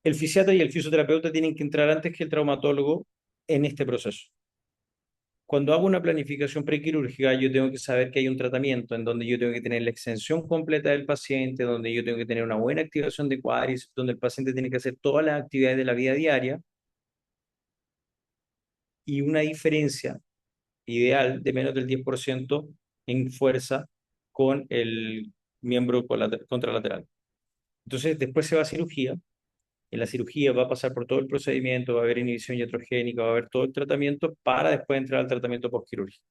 el fisiatra y el fisioterapeuta tienen que entrar antes que el traumatólogo en este proceso. Cuando hago una planificación prequirúrgica, yo tengo que saber que hay un tratamiento en donde yo tengo que tener la extensión completa del paciente, donde yo tengo que tener una buena activación de cuádriceps, donde el paciente tiene que hacer todas las actividades de la vida diaria y una diferencia ideal de menos del 10% en fuerza con el miembro contralateral. Entonces, después se va a cirugía. En la cirugía va a pasar por todo el procedimiento, va a haber inhibición iatrogénica, va a haber todo el tratamiento para después entrar al tratamiento postquirúrgico.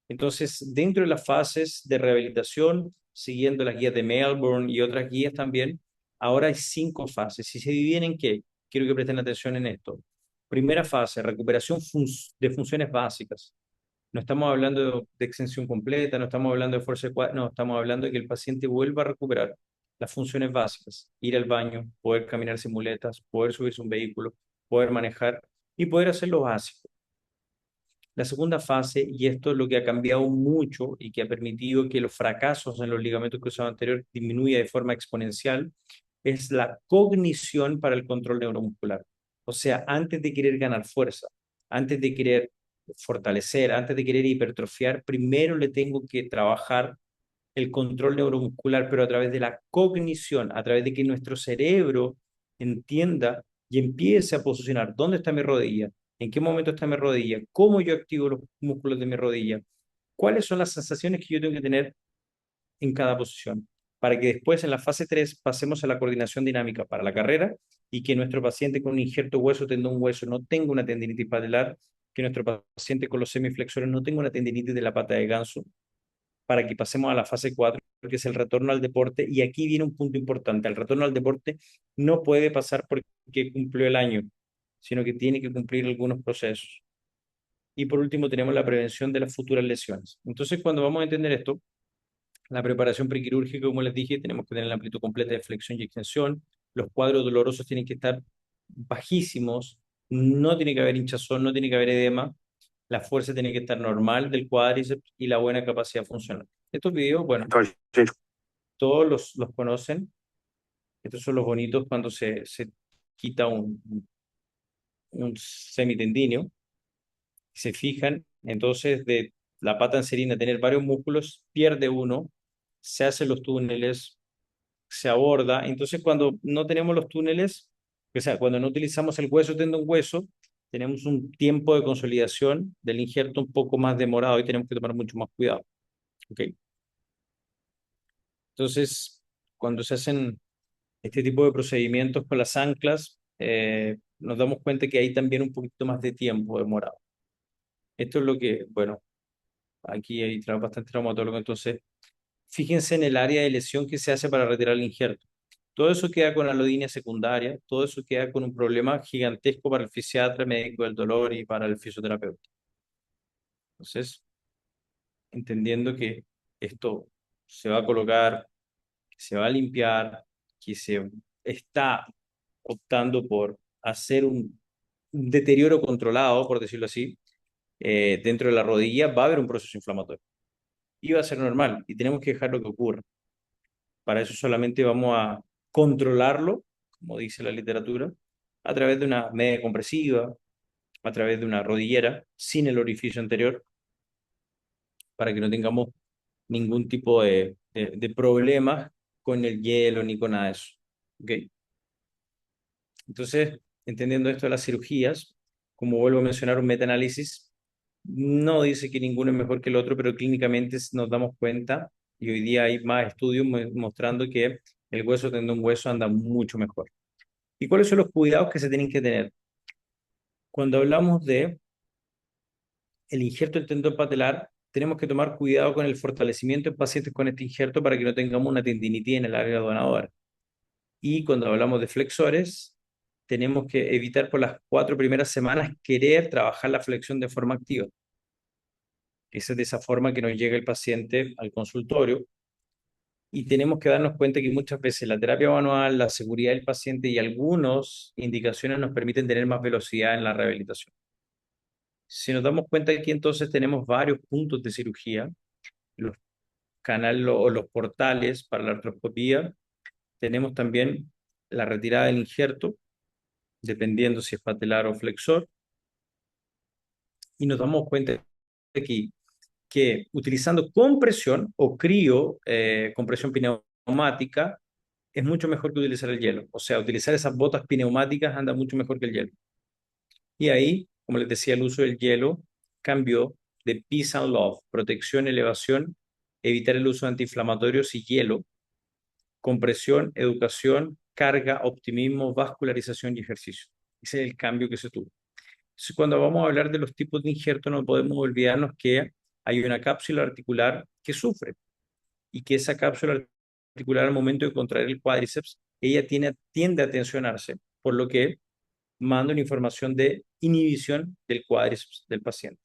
Entonces, dentro de las fases de rehabilitación, siguiendo las guías de Melbourne y otras guías también, ahora hay 5 fases. ¿Y se dividen en qué? Quiero que presten atención en esto. Primera fase, recuperación de funciones básicas. No estamos hablando de extensión completa, no estamos hablando de fuerza de cuadro, no, estamos hablando de que el paciente vuelva a recuperar las funciones básicas, ir al baño, poder caminar sin muletas, poder subirse a un vehículo, poder manejar y poder hacer lo básico. La segunda fase, y esto es lo que ha cambiado mucho y que ha permitido que los fracasos en los ligamentos cruzados anteriores disminuya de forma exponencial, es la cognición para el control neuromuscular. O sea, antes de querer ganar fuerza, antes de querer fortalecer, antes de querer hipertrofiar, primero le tengo que trabajar el control neuromuscular, pero a través de la cognición, a través de que nuestro cerebro entienda y empiece a posicionar dónde está mi rodilla, en qué momento está mi rodilla, cómo yo activo los músculos de mi rodilla, cuáles son las sensaciones que yo tengo que tener en cada posición, para que después en la fase 3 pasemos a la coordinación dinámica para la carrera y que nuestro paciente con un injerto hueso, tendón hueso, no tenga una tendinitis patelar, que nuestro paciente con los semiflexores no tenga una tendinitis de la pata de ganso, para que pasemos a la fase 4, que es el retorno al deporte. Y aquí viene un punto importante. El retorno al deporte no puede pasar porque cumplió el año, sino que tiene que cumplir algunos procesos. Y por último, tenemos la prevención de las futuras lesiones. Entonces, cuando vamos a entender esto, la preparación prequirúrgica, como les dije, tenemos que tener la amplitud completa de flexión y extensión. Los cuadros dolorosos tienen que estar bajísimos. No tiene que haber hinchazón, no tiene que haber edema. La fuerza tiene que estar normal del cuádriceps y la buena capacidad funcional. Estos videos, bueno, Entonces, todos los conocen. Estos son los bonitos cuando se quita un semitendinio. Se fijan, entonces de la pata anserina tener varios músculos, pierde uno, se hacen los túneles, se aborda. Entonces cuando no tenemos los túneles, o sea, cuando no utilizamos el hueso tendón hueso, tenemos un tiempo de consolidación del injerto un poco más demorado y tenemos que tomar mucho más cuidado. ¿Ok? Entonces, cuando se hacen este tipo de procedimientos con las anclas, nos damos cuenta que hay también un poquito más de tiempo demorado. Esto es lo que, bueno, aquí hay bastante traumatólogo, entonces fíjense en el área de lesión que se hace para retirar el injerto. Todo eso queda con alodinia secundaria, todo eso queda con un problema gigantesco para el fisiatra, médico del dolor y para el fisioterapeuta. Entonces, entendiendo que esto se va a colocar, se va a limpiar, que se está optando por hacer un deterioro controlado, por decirlo así, dentro de la rodilla, va a haber un proceso inflamatorio. Y va a ser normal, y tenemos que dejar lo que ocurra. Para eso solamente vamos a controlarlo, como dice la literatura, a través de una media compresiva, a través de una rodillera, sin el orificio anterior, para que no tengamos ningún tipo de problemas con el hielo ni con nada de eso. ¿Ok? Entonces, entendiendo esto de las cirugías, como vuelvo a mencionar, un metaanálisis no dice que ninguno es mejor que el otro, pero clínicamente nos damos cuenta, y hoy día hay más estudios mostrando que el hueso tendón hueso anda mucho mejor. ¿Y cuáles son los cuidados que se tienen que tener? Cuando hablamos de el injerto del tendón patelar, tenemos que tomar cuidado con el fortalecimiento en pacientes con este injerto para que no tengamos una tendinitis en el área donadora. Y cuando hablamos de flexores, tenemos que evitar por las 4 primeras semanas querer trabajar la flexión de forma activa. Esa es de esa forma que nos llega el paciente al consultorio. Y tenemos que darnos cuenta que muchas veces la terapia manual, la seguridad del paciente y algunas indicaciones nos permiten tener más velocidad en la rehabilitación. Si nos damos cuenta que aquí entonces tenemos varios puntos de cirugía, los canales o los portales para la artroscopía, tenemos también la retirada del injerto, dependiendo si es patelar o flexor, y nos damos cuenta aquí que utilizando compresión o crío, compresión pneumática, es mucho mejor que utilizar el hielo. O sea, utilizar esas botas pneumáticas anda mucho mejor que el hielo. Y ahí como les decía, el uso del hielo cambió de peace and love, protección, elevación, evitar el uso de antiinflamatorios y hielo, compresión, educación, carga, optimismo, vascularización y ejercicio. Ese es el cambio que se tuvo. Entonces, cuando vamos a hablar de los tipos de injerto, no podemos olvidarnos que hay una cápsula articular que sufre y que esa cápsula articular al momento de contraer el cuádriceps, ella tiende a tensionarse, por lo que manda una información de inhibición del cuádriceps del paciente.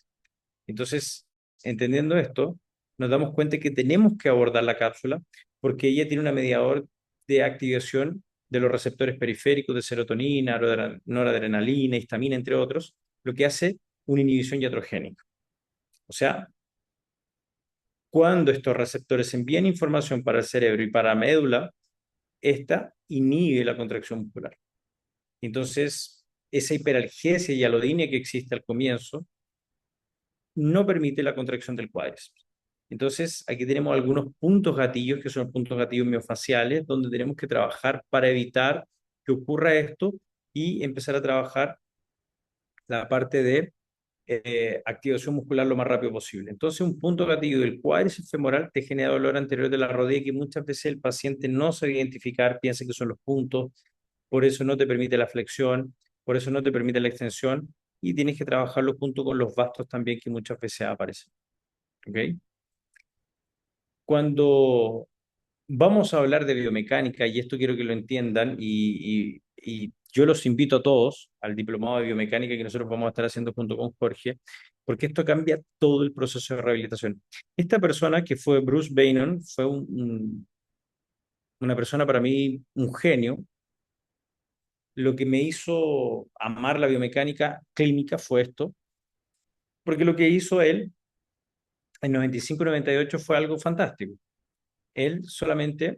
Entonces, entendiendo esto, nos damos cuenta que tenemos que abordar la cápsula porque ella tiene una mediador de activación de los receptores periféricos de serotonina, noradrenalina, histamina, entre otros, lo que hace una inhibición iatrogénica. O sea, cuando estos receptores envían información para el cerebro y para la médula, esta inhibe la contracción muscular. Entonces, esa hiperalgesia y alodinia que existe al comienzo no permite la contracción del cuádriceps. Entonces, aquí tenemos algunos puntos gatillos, que son puntos gatillos miofaciales, donde tenemos que trabajar para evitar que ocurra esto y empezar a trabajar la parte de activación muscular lo más rápido posible. Entonces, un punto gatillo del cuádriceps femoral te genera dolor anterior de la rodilla que muchas veces el paciente no sabe identificar, piensa que son los puntos, por eso no te permite la flexión, por eso no te permite la extensión y tienes que trabajarlo junto con los bastos también que muchas veces aparecen. ¿Ok? Cuando vamos a hablar de biomecánica, y esto quiero que lo entiendan, y yo los invito a todos al diplomado de biomecánica que nosotros vamos a estar haciendo junto con Jorge, porque esto cambia todo el proceso de rehabilitación. Esta persona que fue Bruce Beynon fue una persona para mí, un genio. Lo que me hizo amar la biomecánica clínica fue esto, porque lo que hizo él en 95 y 98 fue algo fantástico. Él solamente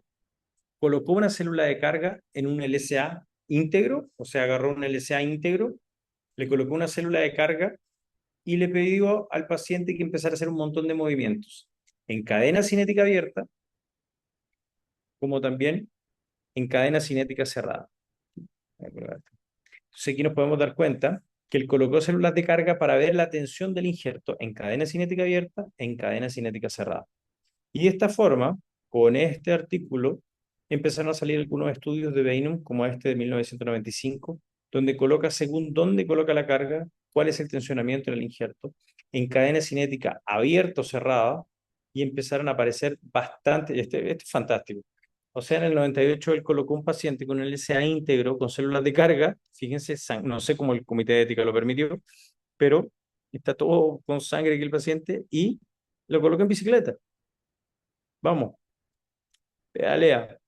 colocó una célula de carga en un LSA íntegro, o sea, agarró un LSA íntegro, le colocó una célula de carga y le pidió al paciente que empezara a hacer un montón de movimientos en cadena cinética abierta, como también en cadena cinética cerrada. Entonces aquí nos podemos dar cuenta que él colocó células de carga para ver la tensión del injerto en cadena cinética abierta, en cadena cinética cerrada. Y de esta forma, con este artículo, empezaron a salir algunos estudios de Beinum, como este de 1995, donde coloca según dónde coloca la carga, cuál es el tensionamiento en el injerto, en cadena cinética abierta o cerrada, y empezaron a aparecer bastante, este es fantástico. O sea, en el 98 él colocó un paciente con el LSA íntegro, con células de carga, fíjense, no sé cómo el comité de ética lo permitió, pero está todo con sangre aquí el paciente, y lo coloca en bicicleta. Vamos, pedalea.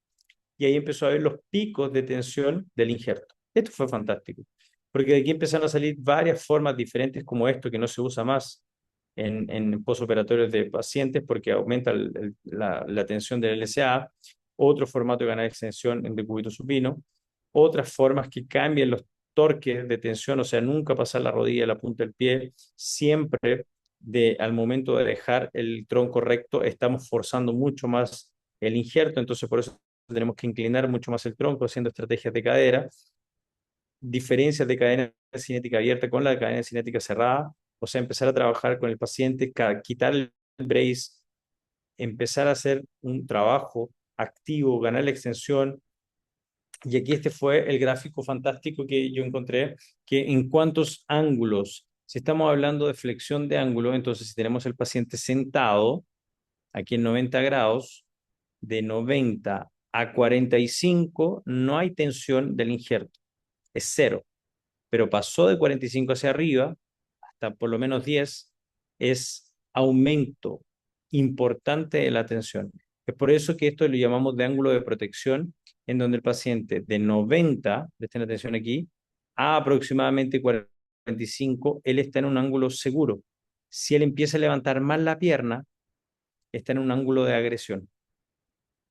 Y ahí empezó a ver los picos de tensión del injerto. Esto fue fantástico, porque de aquí empezaron a salir varias formas diferentes como esto, que no se usa más en postoperatorios de pacientes porque aumenta la tensión del LSA, otro formato de ganar extensión en decúbito supino, otras formas que cambian los torques de tensión, o sea, nunca pasar la rodilla a la punta del pie, siempre al momento de dejar el tronco recto, estamos forzando mucho más el injerto, entonces por eso tenemos que inclinar mucho más el tronco haciendo estrategias de cadera, diferencias de cadena cinética abierta con la cadena cinética cerrada, o sea, empezar a trabajar con el paciente, quitar el brace, empezar a hacer un trabajo activo, ganar la extensión. Y aquí este fue el gráfico fantástico que yo encontré, que en cuántos ángulos, si estamos hablando de flexión de ángulo, entonces si tenemos el paciente sentado, aquí en 90 grados, de 90 a 45 no hay tensión del injerto, es cero, pero pasó de 45 hacia arriba, hasta por lo menos 10, es aumento importante de la tensión. Es por eso que esto lo llamamos de ángulo de protección, en donde el paciente de 90, presten atención aquí, a aproximadamente 45, él está en un ángulo seguro. Si él empieza a levantar más la pierna, está en un ángulo de agresión.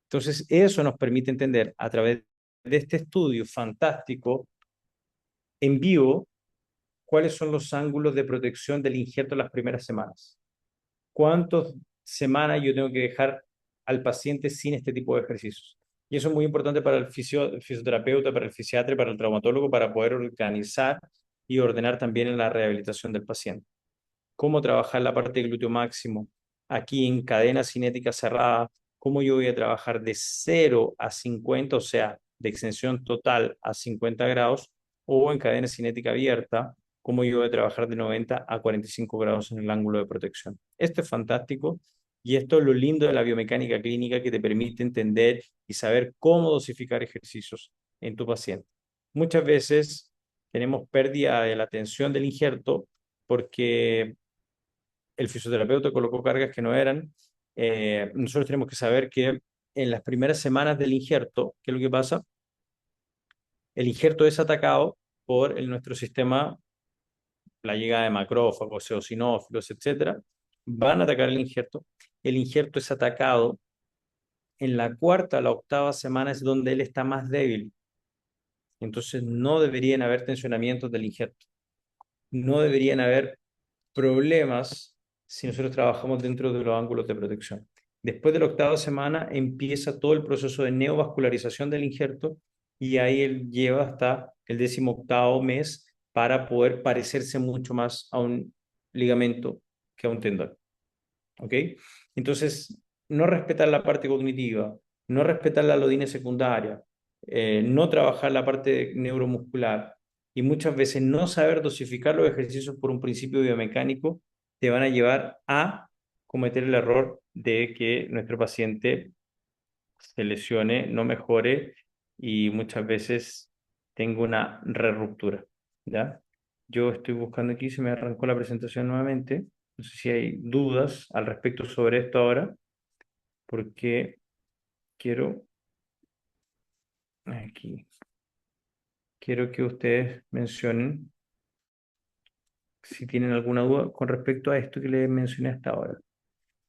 Entonces, eso nos permite entender a través de este estudio fantástico en vivo cuáles son los ángulos de protección del injerto en las primeras semanas. ¿Cuántas semanas yo tengo que dejar al paciente sin este tipo de ejercicios? Y eso es muy importante para el fisioterapeuta, para el fisiatra, para el traumatólogo, para poder organizar y ordenar también en la rehabilitación del paciente. Cómo trabajar la parte de glúteo máximo aquí en cadena cinética cerrada, cómo yo voy a trabajar de 0 a 50, o sea, de extensión total a 50 grados, o en cadena cinética abierta, cómo yo voy a trabajar de 90 a 45 grados en el ángulo de protección. Esto es fantástico y esto es lo lindo de la biomecánica clínica que te permite entender y saber cómo dosificar ejercicios en tu paciente. Muchas veces tenemos pérdida de la tensión del injerto porque el fisioterapeuta colocó cargas que no eran. Nosotros tenemos que saber que en las primeras semanas del injerto, ¿qué es lo que pasa? El injerto es atacado por nuestro sistema, la llegada de macrófagos, eosinófilos, etcétera, van a atacar el injerto. El injerto es atacado en la cuarta a la octava semana, es donde él está más débil. Entonces no deberían haber tensionamientos del injerto. No deberían haber problemas si nosotros trabajamos dentro de los ángulos de protección. Después de la octava semana empieza todo el proceso de neovascularización del injerto y ahí él lleva hasta el 18º mes para poder parecerse mucho más a un ligamento que a un tendón. ¿Ok? Entonces, no respetar la parte cognitiva, no respetar la lodina secundaria, no trabajar la parte neuromuscular y muchas veces no saber dosificar los ejercicios por un principio biomecánico te van a llevar a cometer el error de que nuestro paciente se lesione, no mejore y muchas veces tenga una reruptura, ¿ya? Yo estoy buscando aquí, se me arrancó la presentación nuevamente. No sé si hay dudas al respecto sobre esto ahora, porque quiero, aquí, quiero que ustedes mencionen si tienen alguna duda con respecto a esto que les mencioné hasta ahora.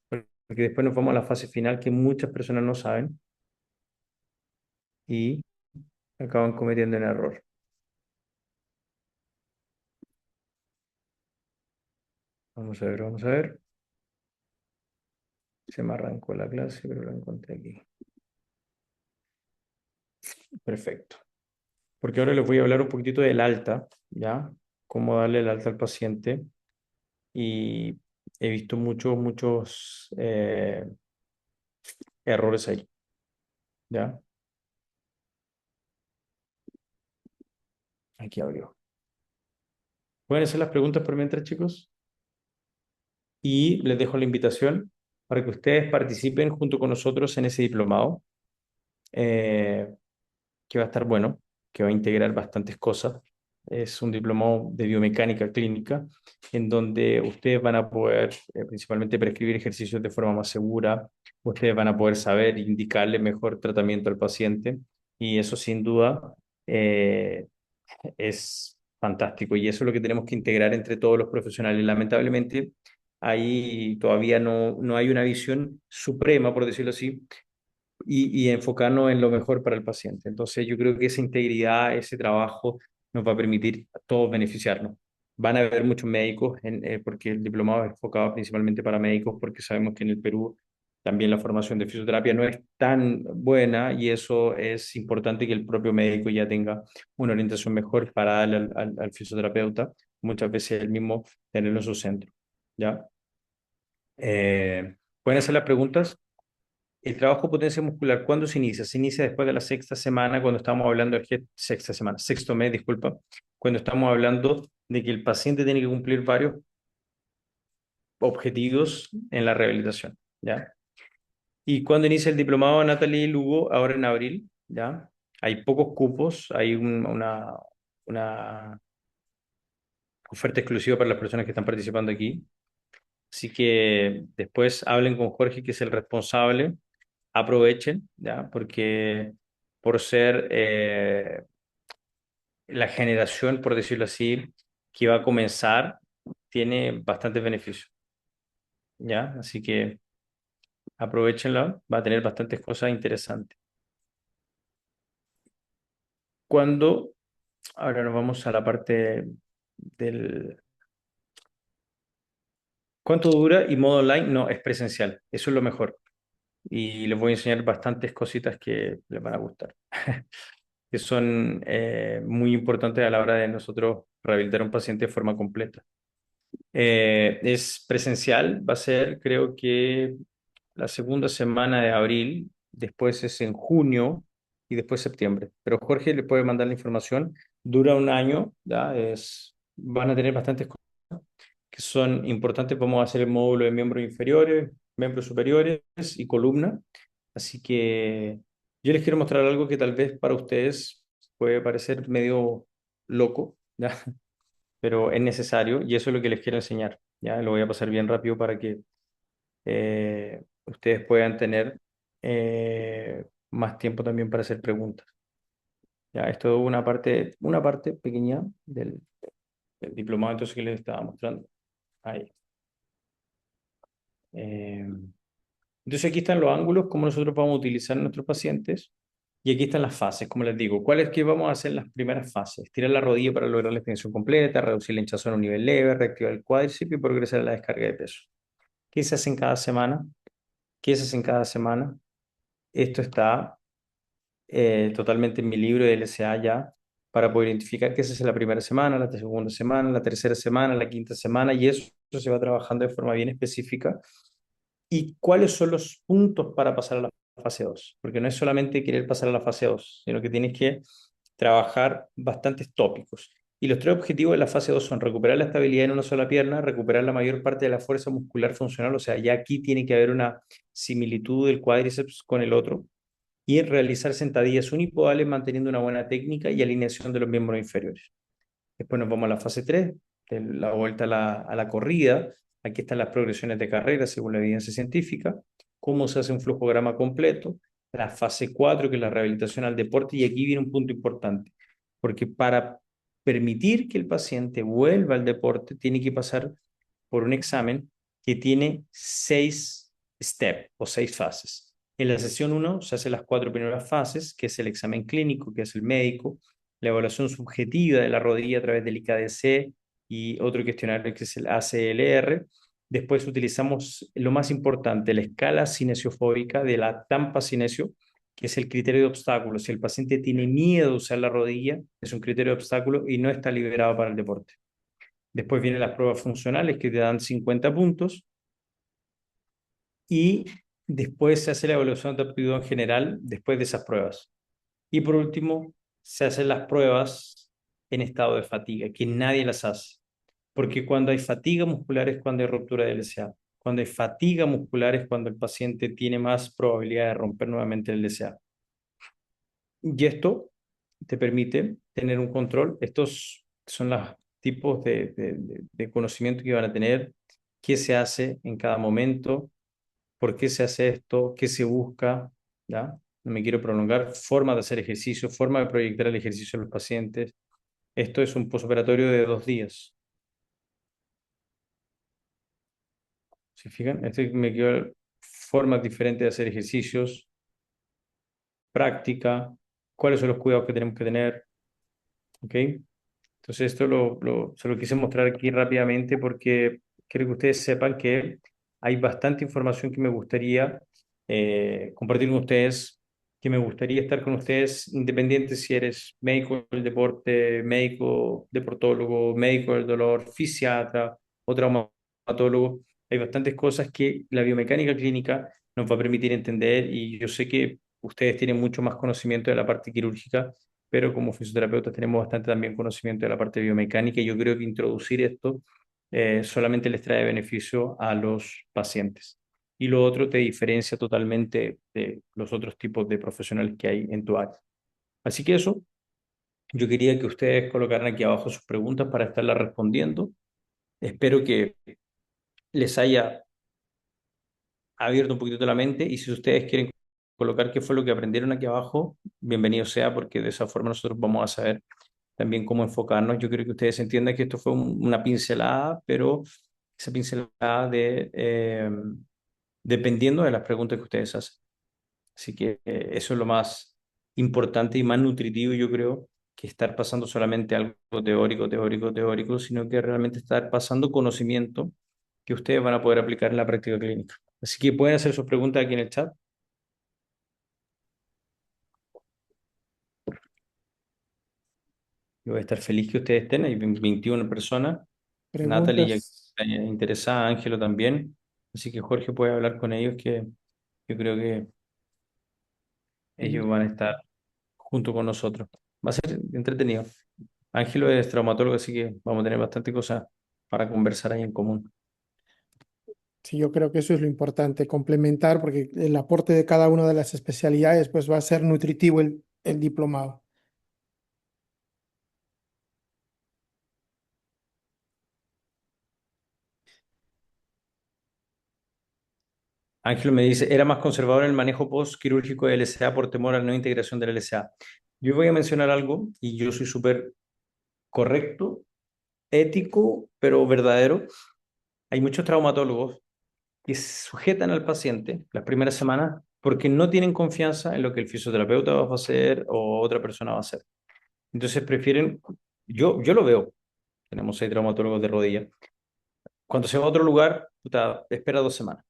Porque después nos vamos a la fase final que muchas personas no saben y acaban cometiendo un error. Vamos a ver, vamos a ver. Se me arrancó la clase, pero la encontré aquí. Perfecto. Porque ahora les voy a hablar un poquitito del alta, ¿ya? Cómo darle el alta al paciente. Y he visto muchos errores ahí, ¿ya? Aquí abrió. Pueden hacer las preguntas por mientras, chicos. Y les dejo la invitación para que ustedes participen junto con nosotros en ese diplomado, eh, que va a estar bueno, que va a integrar bastantes cosas. Es un diplomado de biomecánica clínica en donde ustedes van a poder principalmente prescribir ejercicios de forma más segura, ustedes van a poder saber indicarle mejor tratamiento al paciente y eso sin duda eh, es fantástico y eso es lo que tenemos que integrar entre todos los profesionales. Lamentablemente, ahí todavía no hay una visión suprema, por decirlo así, y enfocarnos en lo mejor para el paciente. Entonces, yo creo que esa integridad, ese trabajo nos va a permitir a todos beneficiarnos. Van a haber muchos médicos, porque el diplomado es enfocado principalmente para médicos, porque sabemos que en el Perú también la formación de fisioterapia no es tan buena y eso es importante que el propio médico ya tenga una orientación mejor para darle al fisioterapeuta, muchas veces el mismo tenerlo en su centro. ¿Ya? ¿Pueden hacer las preguntas? El trabajo de potencia muscular, ¿cuándo se inicia? Se inicia después de la sexta semana, cuando estamos hablando de sexta semana, sexto mes, disculpa, cuando estamos hablando de que el paciente tiene que cumplir varios objetivos en la rehabilitación, ¿ya? ¿Y cuándo inicia el diplomado Natalie Lugo? Ahora en abril, ¿ya? Hay pocos cupos, hay una oferta exclusiva para las personas que están participando aquí. Así que después hablen con Jorge, que es el responsable, aprovechen, ¿ya? Porque por ser la generación, por decirlo así, que va a comenzar, tiene bastantes beneficios, ¿ya? Así que aprovechenla, va a tener bastantes cosas interesantes. Cuando, ahora nos vamos a la parte del... ¿Cuánto dura? Y modo online, no, es presencial, eso es lo mejor. Y les voy a enseñar bastantes cositas que les van a gustar. que son muy importantes a la hora de nosotros rehabilitar a un paciente de forma completa. Es presencial, va a ser creo que la segunda semana de abril, después es en junio y después septiembre. Pero Jorge le puede mandar la información, dura un año, ¿ya? Van a tener bastantes cosas que son importantes. Vamos a hacer el módulo de miembros inferiores, miembros superiores y columna. Así que yo les quiero mostrar algo que tal vez para ustedes puede parecer medio loco, ¿ya? Pero es necesario y eso es lo que les quiero enseñar. Ya lo voy a pasar bien rápido para que ustedes puedan tener más tiempo también para hacer preguntas. Ya, esto es una parte pequeña del diplomado entonces que les estaba mostrando. Ahí. Eh, entonces aquí están los ángulos, cómo nosotros vamos a utilizar en nuestros pacientes. Y aquí están las fases, como les digo. ¿Cuáles que vamos a hacer en las primeras fases? Estirar la rodilla para lograr la extensión completa, reducir la hinchazón a un nivel leve, reactivar el cuádriceps y progresar a la descarga de peso. ¿Qué se hace en cada semana? ¿Qué se hace en cada semana? Esto está totalmente en mi libro de LSA ya, para poder identificar qué se hace la primera semana, la segunda semana, la tercera semana, la quinta semana, y eso se va trabajando de forma bien específica. ¿Y cuáles son los puntos para pasar a la fase 2? Porque no es solamente querer pasar a la fase 2, sino que tienes que trabajar bastantes tópicos. Y los tres objetivos de la fase 2 son recuperar la estabilidad en una sola pierna, recuperar la mayor parte de la fuerza muscular funcional, o sea, ya aquí tiene que haber una similitud del cuádriceps con el otro, y realizar sentadillas unipodales manteniendo una buena técnica y alineación de los miembros inferiores. Después nos vamos a la fase 3, de la vuelta a la corrida. Aquí están las progresiones de carrera según la evidencia científica, cómo se hace un flujograma completo, la fase 4 que es la rehabilitación al deporte, y aquí viene un punto importante, porque para permitir que el paciente vuelva al deporte, tiene que pasar por un examen que tiene 6 steps o 6 fases. En la sesión 1 se hacen las 4 primeras fases, que es el examen clínico, que es el médico, la evaluación subjetiva de la rodilla a través del IKDC y otro cuestionario que es el ACLR. Después utilizamos lo más importante, la escala cinesiofóbica de la Tampa Cinesio, que es el criterio de obstáculos. Si el paciente tiene miedo a usar la rodilla, es un criterio de obstáculo y no está liberado para el deporte. Después vienen las pruebas funcionales que te dan 50 puntos y después se hace la evaluación de aptitud en general después de esas pruebas. Y por último, se hacen las pruebas en estado de fatiga, que nadie las hace. Porque cuando hay fatiga muscular es cuando hay ruptura del LCA. Cuando hay fatiga muscular es cuando el paciente tiene más probabilidad de romper nuevamente el LCA. Y esto te permite tener un control. Estos son los tipos de conocimiento que van a tener, qué se hace en cada momento, por qué se hace esto, qué se busca, ¿ya? No me quiero prolongar, forma de hacer ejercicio, forma de proyectar el ejercicio a los pacientes. Esto es un posoperatorio de 2 días. ¿Se fijan? Esto me quedó formas diferentes de hacer ejercicios, práctica, cuáles son los cuidados que tenemos que tener, ¿ok? Entonces esto se lo quise mostrar aquí rápidamente porque quiero que ustedes sepan que hay bastante información que me gustaría compartir con ustedes, que me gustaría estar con ustedes, independiente si eres médico del deporte, médico deportólogo, médico del dolor, fisiatra o traumatólogo. Hay bastantes cosas que la biomecánica clínica nos va a permitir entender, y yo sé que ustedes tienen mucho más conocimiento de la parte quirúrgica, pero como fisioterapeutas tenemos bastante también conocimiento de la parte biomecánica, y yo creo que introducir esto solamente les trae beneficio a los pacientes. Y lo otro te diferencia totalmente de los otros tipos de profesionales que hay en tu área. Así que eso, yo quería que ustedes colocaran aquí abajo sus preguntas para estarlas respondiendo. Espero que les haya abierto un poquito la mente, y si ustedes quieren colocar qué fue lo que aprendieron aquí abajo, bienvenido sea, porque de esa forma nosotros vamos a saber también cómo enfocarnos. Yo creo que ustedes entiendan que esto fue una pincelada, pero esa pincelada dependiendo de las preguntas que ustedes hacen. Así que eso es lo más importante y más nutritivo, yo creo, que estar pasando solamente algo teórico, teórico, teórico, sino que realmente estar pasando conocimiento que ustedes van a poder aplicar en la práctica clínica. Así que pueden hacer sus preguntas aquí en el chat. Yo voy a estar feliz que ustedes estén, hay 21 personas, Natalie ya Preguntas. está interesada, Ángelo también, así que Jorge puede hablar con ellos que yo creo que ellos van a estar junto con nosotros. Va a ser entretenido. Ángelo es traumatólogo, así que vamos a tener bastante cosas para conversar ahí en común. Sí, yo creo que eso es lo importante, complementar, porque el aporte de cada una de las especialidades pues va a ser nutritivo el diplomado. Ángelo me dice, era más conservador en el manejo postquirúrgico de LSA por temor a la no integración del LSA. Yo voy a mencionar algo y yo soy súper correcto, ético, pero verdadero. Hay muchos traumatólogos que sujetan al paciente las primeras semanas porque no tienen confianza en lo que el fisioterapeuta va a hacer o otra persona va a hacer. Entonces prefieren, yo lo veo, tenemos 6 traumatólogos de rodilla. Cuando se va a otro lugar, puta, espera 2 semanas.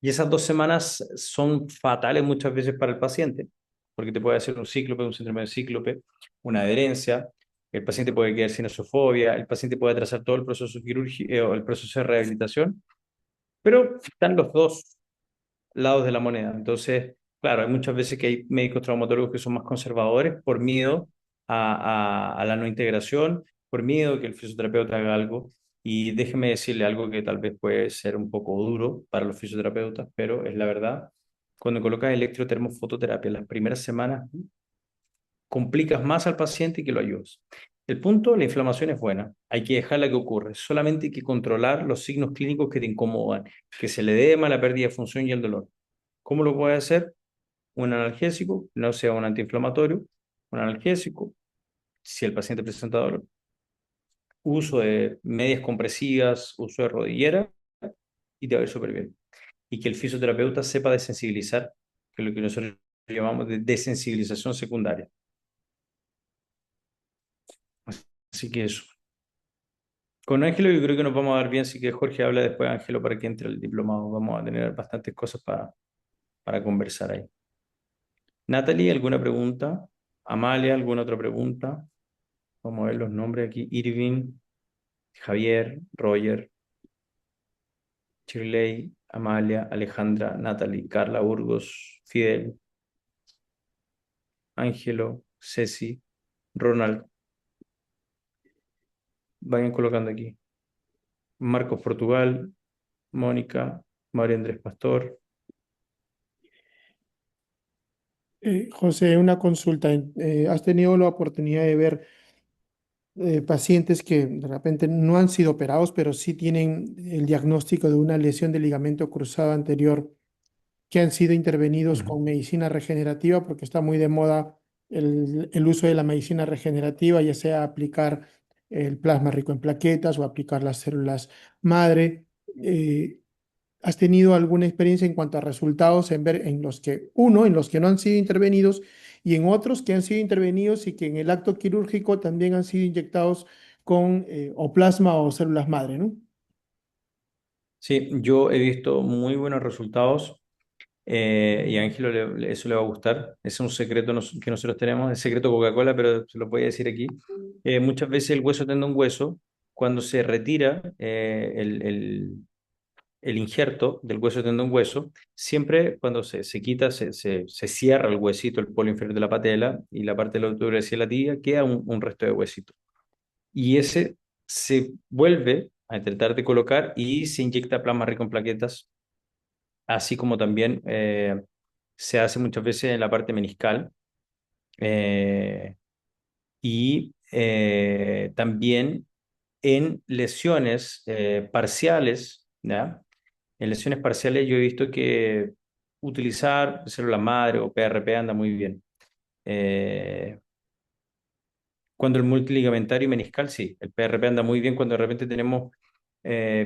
Y esas 2 semanas son fatales muchas veces para el paciente, porque te puede hacer un cíclope, un síndrome de cíclope, una adherencia, el paciente puede quedar sin esofobia, el paciente puede atrasar todo el proceso quirúrgico, el proceso de rehabilitación, pero están los dos lados de la moneda. Entonces, claro, hay muchas veces que hay médicos traumatólogos que son más conservadores por miedo a la no integración, por miedo que el fisioterapeuta haga algo. Y déjeme decirle algo que tal vez puede ser un poco duro para los fisioterapeutas, pero es la verdad. Cuando colocas electrotermofototerapia las primeras semanas, complicas más al paciente que lo ayudas. El punto, la inflamación es buena, hay que dejarla que ocurre, solamente hay que controlar los signos clínicos que te incomodan, que es el edema, la pérdida de función y el dolor. ¿Cómo lo puede hacer? Un analgésico, no sea un antiinflamatorio, un analgésico, si el paciente presenta dolor, uso de medias compresivas, uso de rodillera y te va a ir súper bien. Y que el fisioterapeuta sepa desensibilizar, que es lo que nosotros llamamos de desensibilización secundaria. Así que eso. Con Ángelo yo creo que nos vamos a dar bien, así que Jorge habla después, Ángelo, para que entre el diplomado. Vamos a tener bastantes cosas para conversar ahí. Natalie, ¿alguna pregunta? Amalia, ¿alguna otra pregunta? Vamos a ver los nombres aquí. Irving, Javier, Roger, Shirley, Amalia, Alejandra, Natalie, Carla, Burgos, Fidel, Ángelo, Ceci, Ronald. Vayan colocando aquí. Marcos Portugal, Mónica, María Andrés Pastor. José, una consulta. ¿Has tenido la oportunidad de ver pacientes que de repente no han sido operados, pero sí tienen el diagnóstico de una lesión del ligamento cruzado anterior, que han sido intervenidos Ujú. con medicina regenerativa, porque está muy de moda el uso de la medicina regenerativa, ya sea aplicar el plasma rico en plaquetas o aplicar las células madre? Eh, ¿Has tenido alguna experiencia en cuanto a resultados en ver en los que, uno, en los que no han sido intervenidos y en otros que han sido intervenidos y que en el acto quirúrgico también han sido inyectados con o plasma o células madre, ¿no? Sí, yo he visto muy buenos resultados y a Ángelo eso le va a gustar. Es un secreto que nosotros tenemos, es secreto Coca-Cola, pero se lo voy a decir aquí. Muchas veces el hueso tendón hueso, cuando se retira el injerto del hueso tendón hueso, siempre cuando se quita, se cierra el huesito, el polo inferior de la patela y la parte de la altura de la tibia, queda un resto de huesito. Y ese se vuelve a tratar de colocar y se inyecta plasma rico en plaquetas, así como también se hace muchas veces en la parte meniscal eh, y también en lesiones parciales, ¿ya? En lesiones parciales yo he visto que utilizar células madre o PRP anda muy bien. Eh, Cuando el multiligamentario y meniscal, sí, el PRP anda muy bien cuando de repente tenemos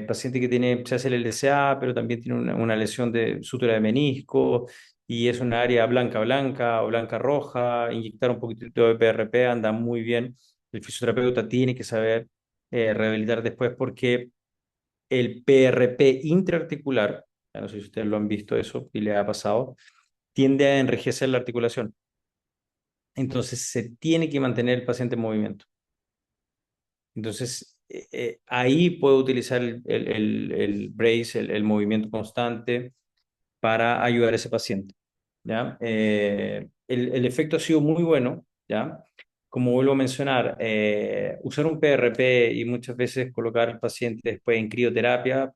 paciente que tiene, se hace el LCA, pero también tiene una lesión de sutura de menisco y es una área blanca blanca o blanca roja, inyectar un poquitito de PRP anda muy bien. El fisioterapeuta tiene que saber rehabilitar después porque el PRP intraarticular, ya no sé si ustedes lo han visto eso y le ha pasado, tiende a enrijecer la articulación. Entonces se tiene que mantener el paciente en movimiento. Entonces, ahí puedo utilizar el brace, el movimiento constante para ayudar a ese paciente. ¿Ya? El efecto ha sido muy bueno, ¿ya? Como vuelvo a mencionar, usar un PRP y muchas veces colocar al paciente después en crioterapia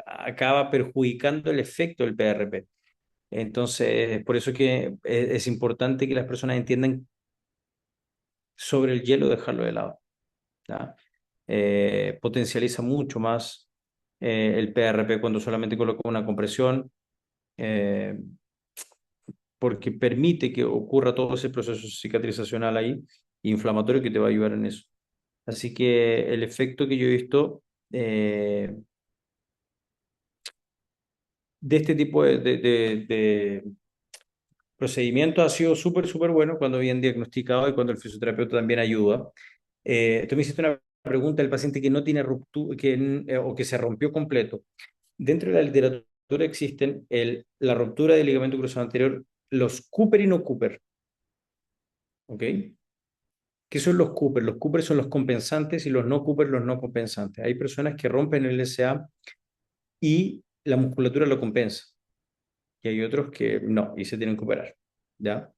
acaba perjudicando el efecto del PRP. Entonces, por eso que es importante que las personas entiendan sobre el hielo, dejarlo de lado, ¿ya? Potencializa mucho más el PRP cuando solamente coloca una compresión, eh, porque permite que ocurra todo ese proceso cicatrizacional ahí, inflamatorio, que te va a ayudar en eso. Así que el efecto que yo he visto de este tipo de procedimientos ha sido súper, súper bueno cuando bien diagnosticado y cuando el fisioterapeuta también ayuda. Tú me hiciste una pregunta del paciente que no tiene ruptura o que se rompió completo. Dentro de la literatura existen la ruptura del ligamento cruzado anterior, los Cooper y no Cooper, ¿ok? ¿Qué son los Cooper? Los Cooper son los compensantes y los no Cooper los no compensantes. Hay personas que rompen el LSA y la musculatura lo compensa, y hay otros que no, y se tienen que operar, ¿ya?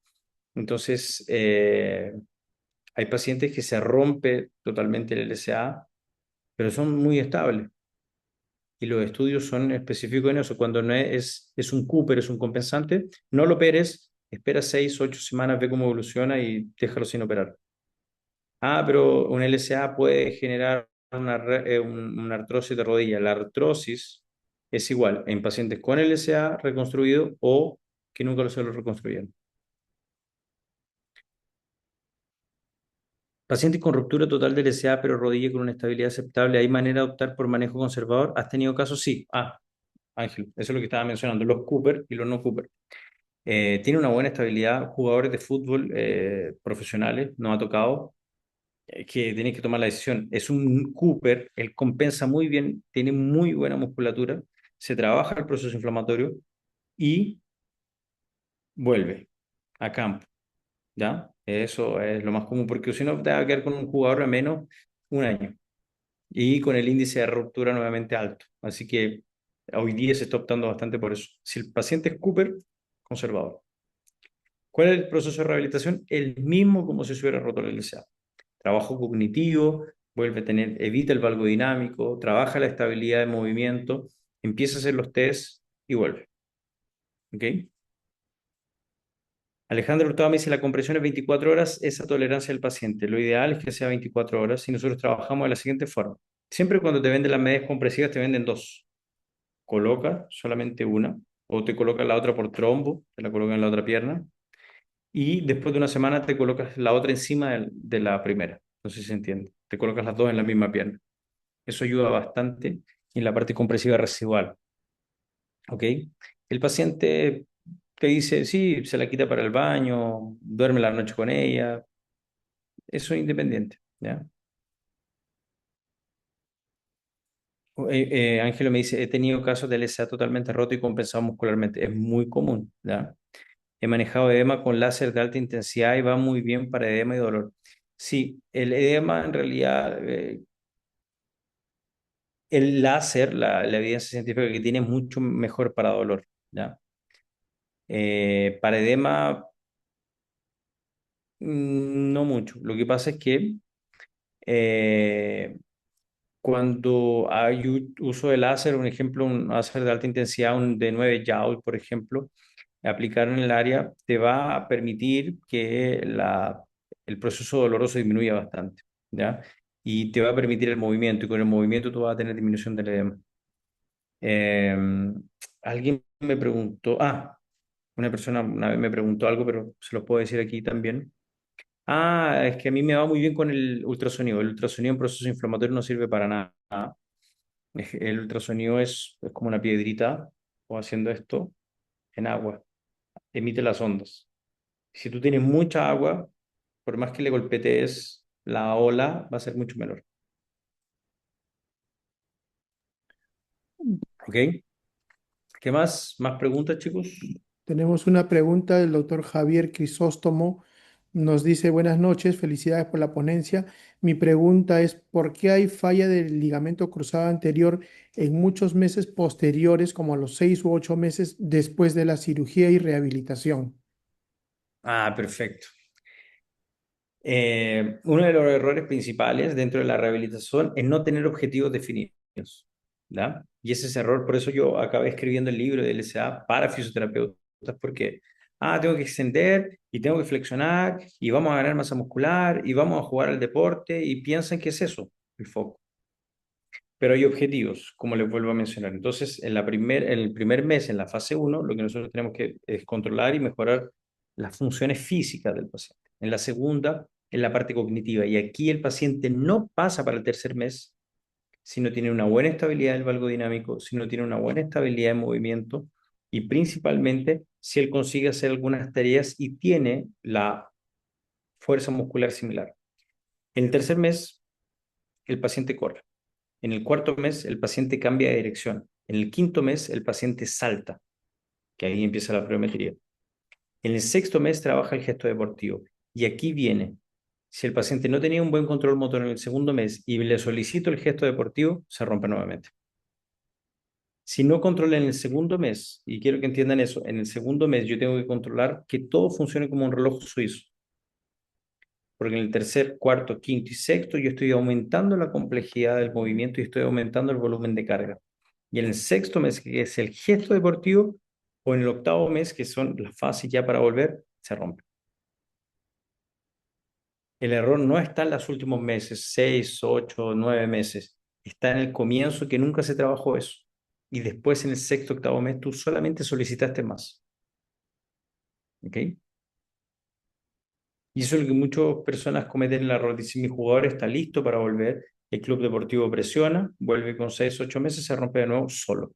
Entonces, hay pacientes que se rompe totalmente el LSA, pero son muy estables. Y los estudios son específicos en eso. Cuando no es un Cooper, es un compensante, no lo operes, espera 6, 8 semanas, ve cómo evoluciona y déjalo sin operar. Ah, pero un LSA puede generar una artrosis de rodilla. La artrosis es igual en pacientes con LSA reconstruido o que nunca se lo reconstruyeron. Pacientes con ruptura total del LSA, pero rodilla con una estabilidad aceptable, ¿hay manera de optar por manejo conservador? ¿Has tenido casos? Sí. Ah, Ángel, eso es lo que estaba mencionando, los Cooper y los no Cooper. Tiene una buena estabilidad, jugadores de fútbol profesionales, nos ha tocado, que tienen que tomar la decisión. Es un Cooper, él compensa muy bien, tiene muy buena musculatura, se trabaja el proceso inflamatorio y vuelve a campo, ¿ya? Eso es lo más común, porque si no te va a quedar con un jugador de menos 1 año y con el índice de ruptura nuevamente alto. Así que hoy día se está optando bastante por eso. Si el paciente es Cooper, conservador. ¿Cuál es el proceso de rehabilitación? El mismo como si se hubiera roto el LSA. Trabajo cognitivo, vuelve a tener, evita el valgo dinámico, trabaja la estabilidad de movimiento, empieza a hacer los tests y vuelve. ¿Ok? Alejandro Hurtado me dice, la compresión es 24 horas, esa tolerancia del paciente. Lo ideal es que sea 24 horas y nosotros trabajamos de la siguiente forma. Siempre cuando te venden las medias compresivas te venden dos. Coloca solamente una o te coloca la otra por trombo, te la colocan en la otra pierna y después de una semana te colocas la otra encima de la primera. No sé si se entiende. Te colocas las dos en la misma pierna. Eso ayuda bastante en la parte compresiva residual. ¿Ok? El paciente te dice, sí, se la quita para el baño, duerme la noche con ella. Eso es independiente. ¿Ya? Ángelo me dice, he tenido casos de LSA totalmente roto y compensado muscularmente. Es muy común. ¿Ya? He manejado edema con láser de alta intensidad y va muy bien para edema y dolor. Sí, el edema en realidad, el láser, la evidencia científica que tiene es mucho mejor para dolor, ¿ya? Para edema, no mucho. Lo que pasa es que eh, cuando hay uso de láser, un ejemplo, un láser de alta intensidad, un de 9 Joule, por ejemplo, aplicar en el área te va a permitir que el proceso doloroso disminuya bastante, ¿ya? Y te va a permitir el movimiento, y con el movimiento tú vas a tener disminución del edema. Eh, alguien me preguntó, una persona una vez me preguntó algo, pero se lo puedo decir aquí también. Es que a mí me va muy bien con el ultrasonido. El ultrasonido en proceso inflamatorio no sirve para nada. El ultrasonido es como una piedrita, o haciendo esto en agua, emite las ondas. Si tú tienes mucha agua, por más que le golpetees, la ola va a ser mucho menor. ¿Ok? ¿Qué más? ¿Más preguntas, chicos? Tenemos una pregunta del doctor Javier Crisóstomo. Nos dice buenas noches, felicidades por la ponencia. Mi pregunta es, ¿por qué hay falla del ligamento cruzado anterior en muchos meses posteriores, como a los 6 u 8 meses después de la cirugía y rehabilitación? Ah, perfecto. Uno de los errores principales dentro de la rehabilitación es no tener objetivos definidos, ¿ya? Y ese es error, por eso yo acabé escribiendo el libro de LSA para fisioterapeutas, porque, tengo que extender y tengo que flexionar y vamos a ganar masa muscular y vamos a jugar al deporte y piensan que es eso, el foco. Pero hay objetivos, como les vuelvo a mencionar. Entonces, en el primer mes, en la fase uno, lo que nosotros tenemos que es controlar y mejorar las funciones físicas del paciente. En la segunda, en la parte cognitiva. Y aquí el paciente no pasa para el tercer mes si no tiene una buena estabilidad del valgo dinámico, si no tiene una buena estabilidad de movimiento y principalmente si él consigue hacer algunas tareas y tiene la fuerza muscular similar. En el tercer mes, el paciente corre. En el cuarto mes, el paciente cambia de dirección. En el quinto mes, el paciente salta, que ahí empieza la pliometría. En el sexto mes, trabaja el gesto deportivo. Y aquí viene, si el paciente no tenía un buen control motor en el segundo mes y le solicito el gesto deportivo, se rompe nuevamente. Si no controla en el segundo mes, y quiero que entiendan eso, en el segundo mes yo tengo que controlar que todo funcione como un reloj suizo, porque en el tercer, cuarto, quinto y sexto yo estoy aumentando la complejidad del movimiento y estoy aumentando el volumen de carga. Y en el sexto mes, que es el gesto deportivo, o en el octavo mes, que son las fases ya para volver, se rompe. El error no está en los últimos meses, 6, 8, 9 meses. Está en el comienzo que nunca se trabajó eso. Y después en el sexto, octavo mes, tú solamente solicitaste más. ¿Ok? Y eso es lo que muchas personas cometen el error. Dicen, mi jugador está listo para volver. El club deportivo presiona, vuelve con 6, 8 meses, se rompe de nuevo solo.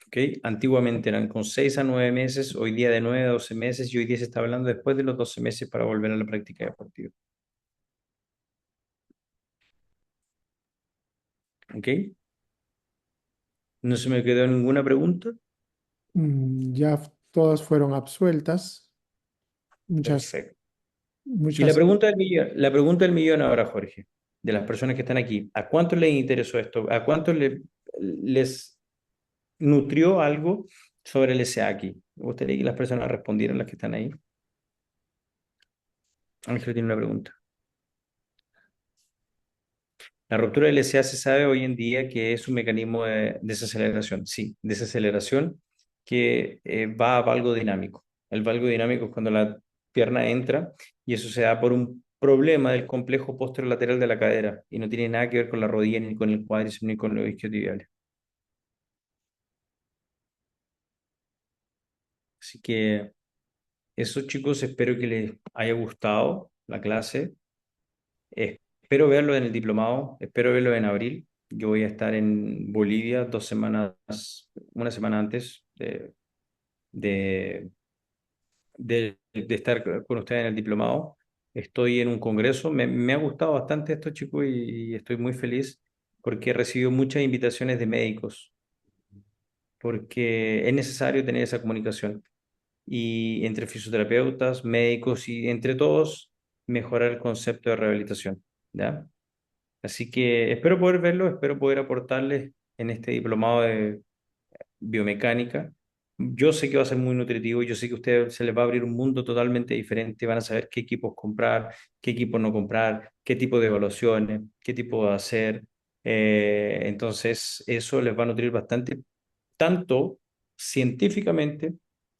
¿Ok? Antiguamente eran con 6 a 9 meses, hoy día de 9 a 12 meses y hoy día se está hablando después de los 12 meses para volver a la práctica deportiva. ¿Ok? No se me quedó ninguna pregunta. Ya todas fueron absueltas. Muchas, Perfecto. Y muchas. la pregunta del millón ahora, Jorge, de las personas que están aquí, ¿a cuántos les interesó esto? ¿A cuántos les nutrió algo sobre el SA aquí? Me gustaría que las personas respondieran, las que están ahí. Ángel tiene una pregunta. La ruptura del SA se sabe hoy en día que es un mecanismo de desaceleración. Sí, desaceleración que va a valgo dinámico. El valgo dinámico es cuando la pierna entra y eso se da por un problema del complejo posterolateral de la cadera y no tiene nada que ver con la rodilla, ni con el cuádriceps, ni con los isquiotibiales. Así que eso, chicos, espero que les haya gustado la clase. Espero verlo en el diplomado, espero verlo en abril. Yo voy a estar en Bolivia 2 semanas, una semana antes de, de estar con ustedes en el diplomado. Estoy en un congreso, me ha gustado bastante esto, chicos, y estoy muy feliz porque he recibido muchas invitaciones de médicos, porque es necesario tener esa comunicación y entre fisioterapeutas, médicos y entre todos mejorar el concepto de rehabilitación, ¿ya? Así que espero poder verlo, espero poder aportarles en este diplomado de biomecánica. Yo sé que va a ser muy nutritivo, yo sé que a ustedes se les va a abrir un mundo totalmente diferente, van a saber qué equipos comprar, qué equipos no comprar, qué tipo de evaluaciones, qué tipo de hacer. Entonces, eso les va a nutrir bastante, tanto científicamente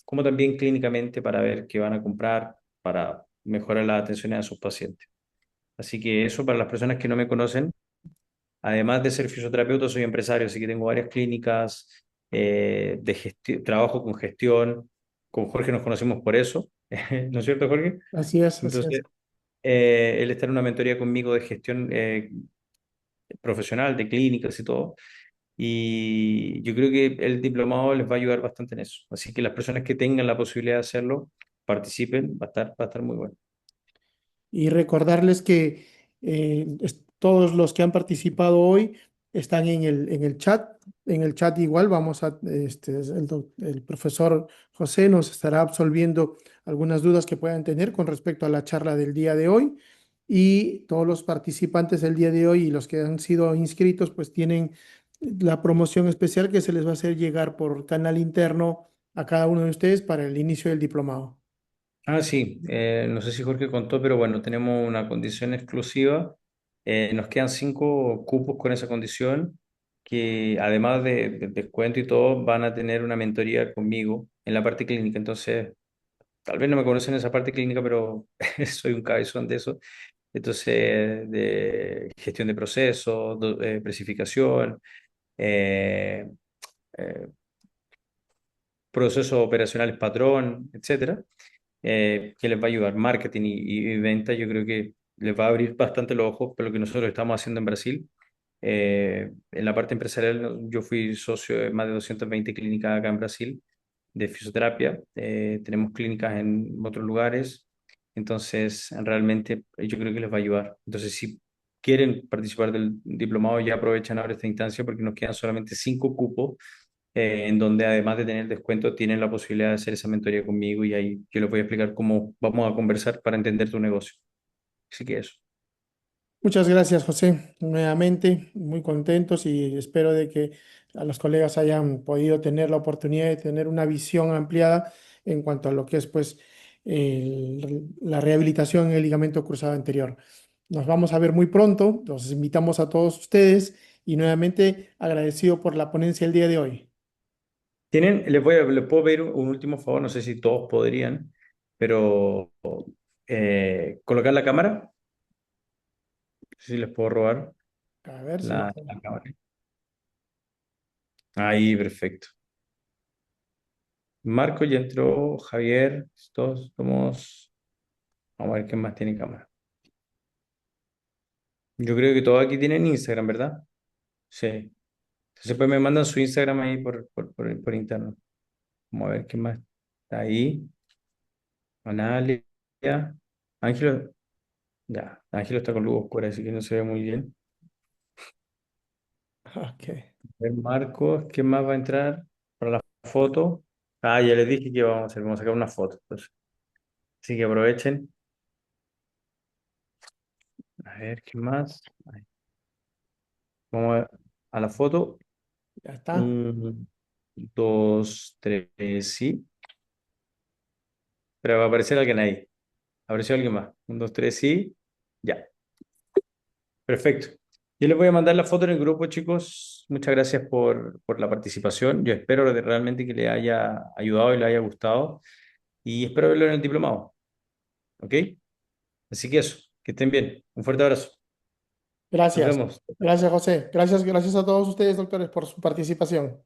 como también clínicamente para ver qué van a comprar para mejorar las atenciones a sus pacientes. Así que eso para las personas que no me conocen. Además de ser fisioterapeuta, soy empresario, así que tengo varias clínicas trabajo con gestión. Con Jorge nos conocimos por eso, ¿no es cierto, Jorge? Así es, así es. Entonces, él está en una mentoría conmigo de gestión profesional, de clínicas y todo. Y yo creo que el diplomado les va a ayudar bastante en eso. Así que las personas que tengan la posibilidad de hacerlo, participen, va a estar muy bueno. Y recordarles que todos los que han participado hoy están en el chat. En el chat igual el profesor José nos estará absolviendo algunas dudas que puedan tener con respecto a la charla del día de hoy. Y todos los participantes del día de hoy y los que han sido inscritos, pues tienen la promoción especial que se les va a hacer llegar por canal interno a cada uno de ustedes para el inicio del diplomado. Ah, sí, no sé si Jorge contó, pero bueno, tenemos una condición exclusiva. Nos quedan 5 cupos con esa condición, que además del descuento y todo, van a tener una mentoría conmigo en la parte clínica. Entonces, tal vez no me conocen en esa parte clínica, pero soy un cabezón de eso. Entonces, de gestión de procesos, precificación, eh, eh, procesos operacionales patrón, etcétera, que les va a ayudar. Marketing y venta, yo creo que les va a abrir bastante los ojos por lo que nosotros estamos haciendo en Brasil. En la parte empresarial, yo fui socio de más de 220 clínicas acá en Brasil de fisioterapia. Tenemos clínicas en otros lugares. Entonces, realmente yo creo que les va a ayudar. Entonces, si quieren participar del diplomado, ya aprovechan ahora esta instancia porque nos quedan solamente 5 cupos, en donde además de tener descuento, tienen la posibilidad de hacer esa mentoría conmigo y ahí yo les voy a explicar cómo vamos a conversar para entender tu negocio. Así que eso. Muchas gracias, José. Nuevamente, muy contentos y espero de que a los colegas hayan podido tener la oportunidad de tener una visión ampliada en cuanto a lo que es pues la rehabilitación en el ligamento cruzado anterior. Nos vamos a ver muy pronto. Los invitamos a todos ustedes y nuevamente agradecido por la ponencia el día de hoy. Les puedo pedir un último favor, no sé si todos podrían, pero colocar la cámara, no sé si les puedo robar A ver si lo la cámara. Ahí, perfecto. Marco ya entró, Javier, todos somos, vamos a ver quién más tiene cámara. Yo creo que todos aquí tienen Instagram, ¿verdad? Sí. Entonces pues me mandan su Instagram ahí por interno. Vamos a ver quién más está ahí. Analia. Ángelo, ya, Ángelo está con luz oscura, así que no se ve muy bien. Ok. A ver, Marcos, ¿quién más va a entrar para la foto? Ah, ya les dije que vamos a hacer, vamos a sacar una foto. Entonces. Así que aprovechen. A ver, ¿qué más? Ahí. Vamos a la foto. Ya está. 1, 2, 3, sí. Pero va a aparecer alguien ahí. Apareció alguien más. 1, 2, 3, sí. Ya. Perfecto. Yo les voy a mandar la foto en el grupo, chicos. Muchas gracias por la participación. Yo espero realmente que les haya ayudado y les haya gustado. Y espero verlo en el diplomado. ¿Ok? Así que eso, que estén bien. Un fuerte abrazo. Nos Gracias. vemos. Gracias, José. Gracias, gracias a todos ustedes, doctores, por su participación.